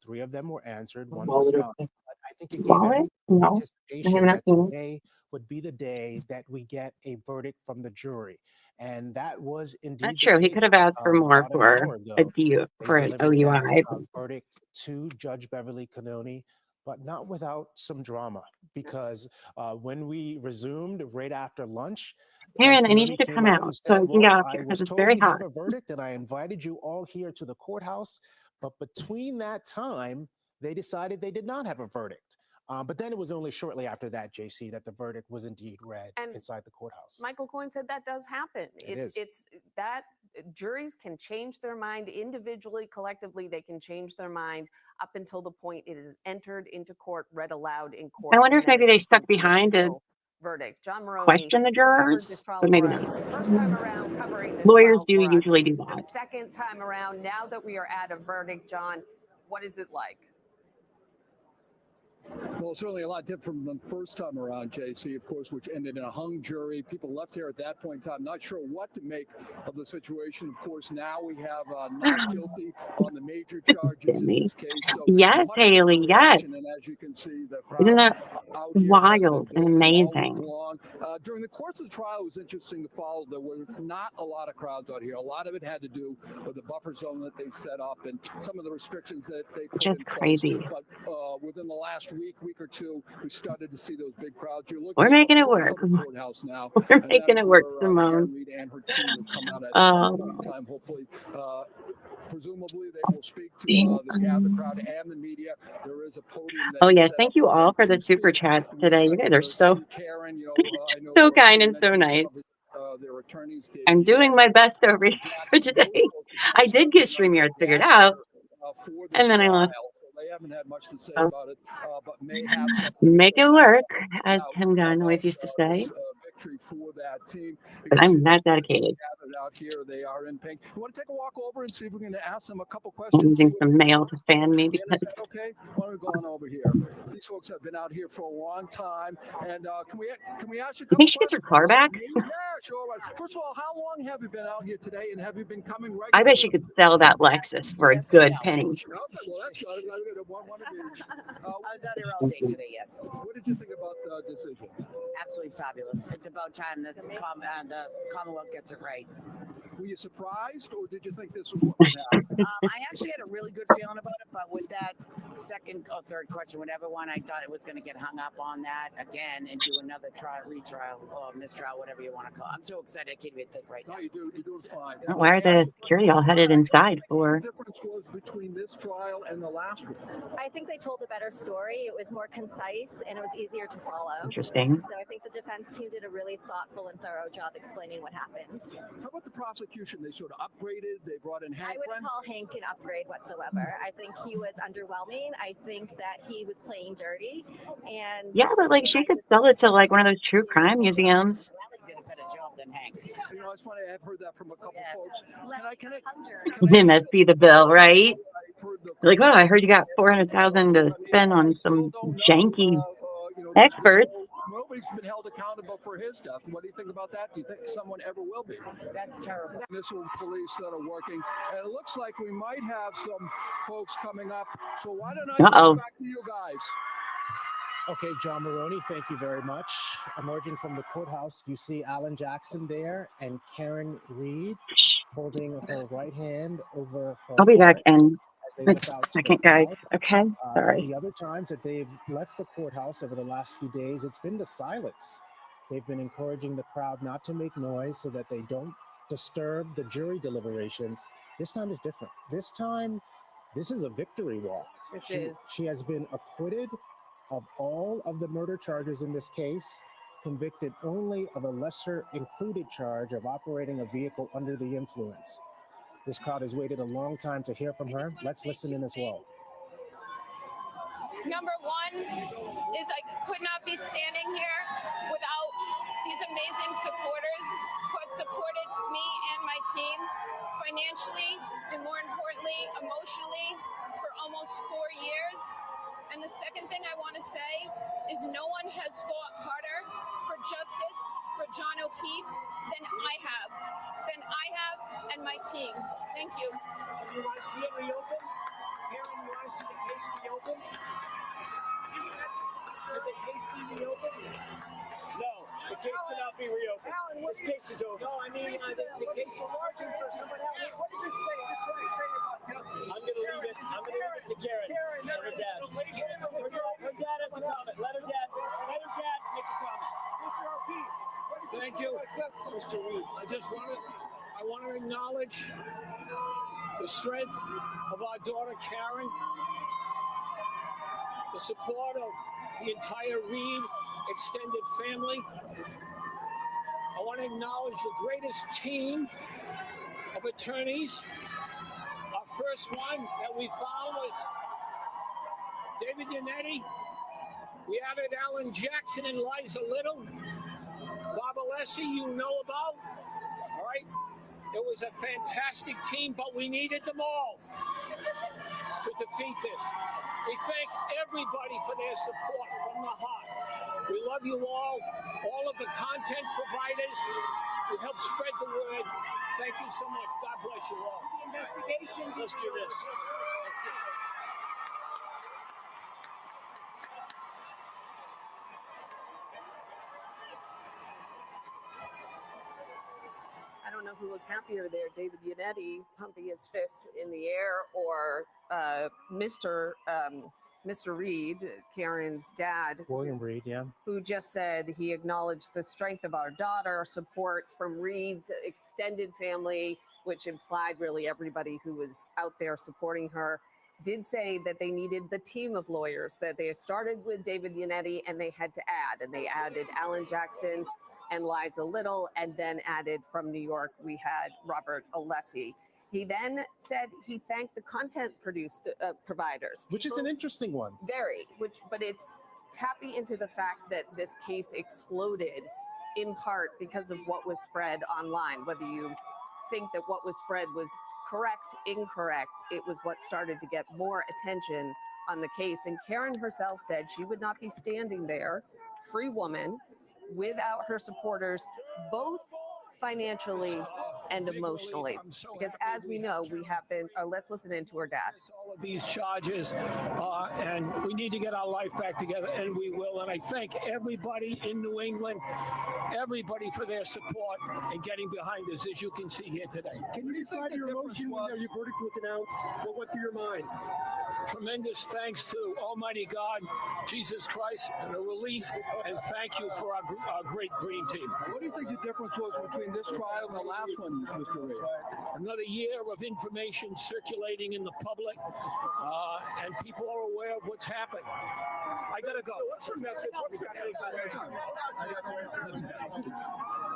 3 of them were answered, 1 was not. But I think it gave everyone anticipation that today would be the day that we get a verdict from the jury. And that was indeed Not true. He could have asked for more for an OUI. Verdict to Judge Beverly Cannoni, but not without some drama, because when we resumed right after lunch, Aaron, I need you to come out so I can get off here because it's very hot. A verdict, and I invited you all here to the courthouse, but between that time, they decided they did not have a verdict. But then it was only shortly after that, JC, that the verdict was indeed read inside the courthouse. Michael Coyne said that does happen. It's that juries can change their mind individually, collectively. They can change their mind up until the point it is entered into court, read aloud in court. I wonder if maybe they stuck behind to verdict. John Maroney question the jurors, but maybe not. First time around covering this Lawyers trial do for usually us. do The that. second time around, now that we are at a verdict, John, what is it like? Well, certainly a lot different from the first time around, JC, of course, which ended in a hung jury. People left here at that point in time, not sure what to make of the situation. Of course, now we have not guilty on the major charges in this case. So yes, Haley, yes. And as you can see, the Isn't that wild and amazing? During the course of the trial, it was interesting to follow. There were not a lot of crowds out here. A lot of it had to do with the buffer zone that they set up and some of the restrictions that they put in place. Crazy. But within the last week or two, we started to see those big crowds. We're making it work. Courthouse now. We're making it work, Simone. And her team will come out at some point in time, hopefully. Presumably, they will speak to the crowd and the media. There is a podium. Oh yes, thank you all for the super chats today. You guys are so so kind and so nice. I'm doing my best over here today. I did get StreamYard figured out, and then I lost. They haven't had much to say about it, but may have Make it work, as Tim Gunn always used to say. Victory for that team. But I'm that dedicated. Out here, they are in pink. You want to take a walk over and see if we can ask them a couple I'm questions? using some mail to fan me because Okay, why don't we go on over here? These folks have been out here for a long time, and can we ask you? You think she gets her car back? Yeah, sure. First of all, how long have you been out here today, and have you been coming regularly? I bet she could sell that Lexus for a good penny. Okay, well, that's good. I was out here all day today, yes. What did you think about the decision? Absolutely fabulous. It's about time that the Commonwealth gets it right. Were you surprised, or did you think this was what would happen? I actually had a really good feeling about it, but with that second or third question, whatever one, I thought it was going to get hung up on that again and do another trial, retrial, or mistrial, whatever you want to call it. I'm so excited, I can't even think right now. No, you're doing fine. Why are the jury all headed inside for? The difference was between this trial and the last one. I think they told a better story. It was more concise and it was easier to follow. Interesting. So I think the defense team did a really thoughtful and thorough job explaining what happened. How about the prosecution? They sort of upgraded. They brought in Hank. I would call Hank an upgrade whatsoever. I think he was underwhelming. I think that he was playing dirty. And Yeah, but like she could sell it to like one of those true crime museums. Did a better job than Hank. You know, it's funny. I've heard that from a couple folks. Then that'd be the bill, right? Like, oh, I heard you got $400,000 to spend on some janky experts. Nobody's been held accountable for his death. What do you think about that? Do you think someone ever will be? That's terrible. Municipal police that are working, and it looks like we might have some folks coming up. So why don't I go back to you guys? Okay, John Maroney, thank you very much. Emerging from the courthouse, you see Alan Jackson there and Karen Reed holding her right hand over her I'll be back heart in as they a look out to second, the guys. crowd. Okay, sorry. The other times that they've left the courthouse over the last few days, it's been to silence. They've been encouraging the crowd not to make noise so that they don't disturb the jury deliberations. This time is different. This time, this is a victory walk. She has been acquitted of all of the murder charges in this case, convicted only of a lesser included charge of operating a vehicle under the influence. This crowd has waited a long time to hear from her. Let's listen in as well. Number one is I could not be standing here without these amazing supporters who have supported me and my team financially and, more importantly, emotionally for almost 4 years. And the second thing I want to say is no one has fought harder for justice for John O'Keefe than I have, and my team. Thank you. You want to see it reopened? Karen, you want to see the case reopened? Should the case be reopened? No, the case cannot be reopened. This case is over. No, I mean, the case is searching for somebody else. What did you say? What did you say about justice? I'm going to leave it. I'm going to leave it to Karen and her dad. Her dad has a comment. Let her dad make the comment. Mr. O'Keefe. Thank you, Mr. Reed. I want to acknowledge the strength of our daughter Karen, the support of the entire Reed extended family. I want to acknowledge the greatest team of attorneys. Our first one that we found was David Yannetti. We added Alan Jackson and Liza Little. Bob Alessi, you know about. All right. It was a fantastic team, but we needed them all to defeat this. We thank everybody for their support from the heart. We love you all of the content providers who help spread the word. Thank you so much. God bless you all. The investigation. Let's do this. I don't know who looked happier there, David Yannetti pumping his fists in the air, or Mr. Reed, Karen's dad, William Reed, yeah. who just said he acknowledged the strength of our daughter, support from Reed's extended family, which implied really everybody who was out there supporting her. Did say that they needed the team of lawyers, that they started with David Yannetti and they had to add, and they added Alan Jackson and Liza Little, and then added from New York, we had Robert Alessi. He then said he thanked the content providers. Which is an interesting one. Very, but it's tapping into the fact that this case exploded in part because of what was spread online. Whether you think that what was spread was correct, incorrect, it was what started to get more attention on the case. And Karen herself said she would not be standing there, free woman, without her supporters, both financially and emotionally. Because as we know, we have been, let's listen into her dad. of these charges, and we need to get our life back together, and we will. And I thank everybody in New England, everybody for their support and getting behind this, as you can see here today. Can you describe your emotion when your verdict was announced? What went through your mind? Tremendous thanks to Almighty God, Jesus Christ, and a relief, and thank you for our great Green Team. What do you think the difference was between this trial and the last one, Mr. Reed? Another year of information circulating in the public, and people are aware of what's happened. I gotta go. What's your message? What's the take?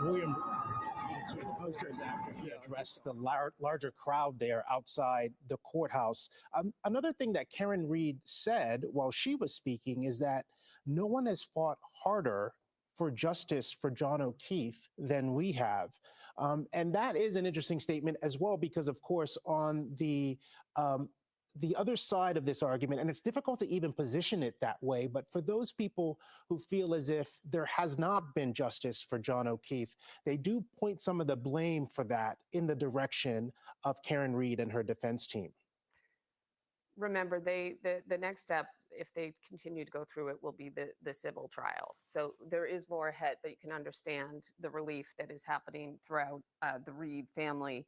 William, address the larger crowd there outside the courthouse. Another thing that Karen Reed said while she was speaking is that no one has fought harder for justice for John O'Keefe than we have. And that is an interesting statement as well, because of course on the other side of this argument, and it's difficult to even position it that way, but for those people who feel as if there has not been justice for John O'Keefe, they do point some of the blame for that in the direction of Karen Reed and her defense team. Remember, the next step, if they continue to go through it, will be the civil trial. So there is more ahead, but you can understand the relief that is happening throughout the Reed family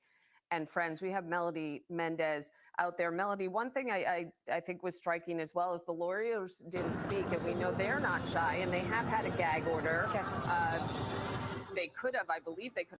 and friends. We have Melody Mendez out there. Melody, one thing I think was striking as well is the lawyers didn't speak, and we know they're not shy, and they have had a gag order. They could have, I believe they could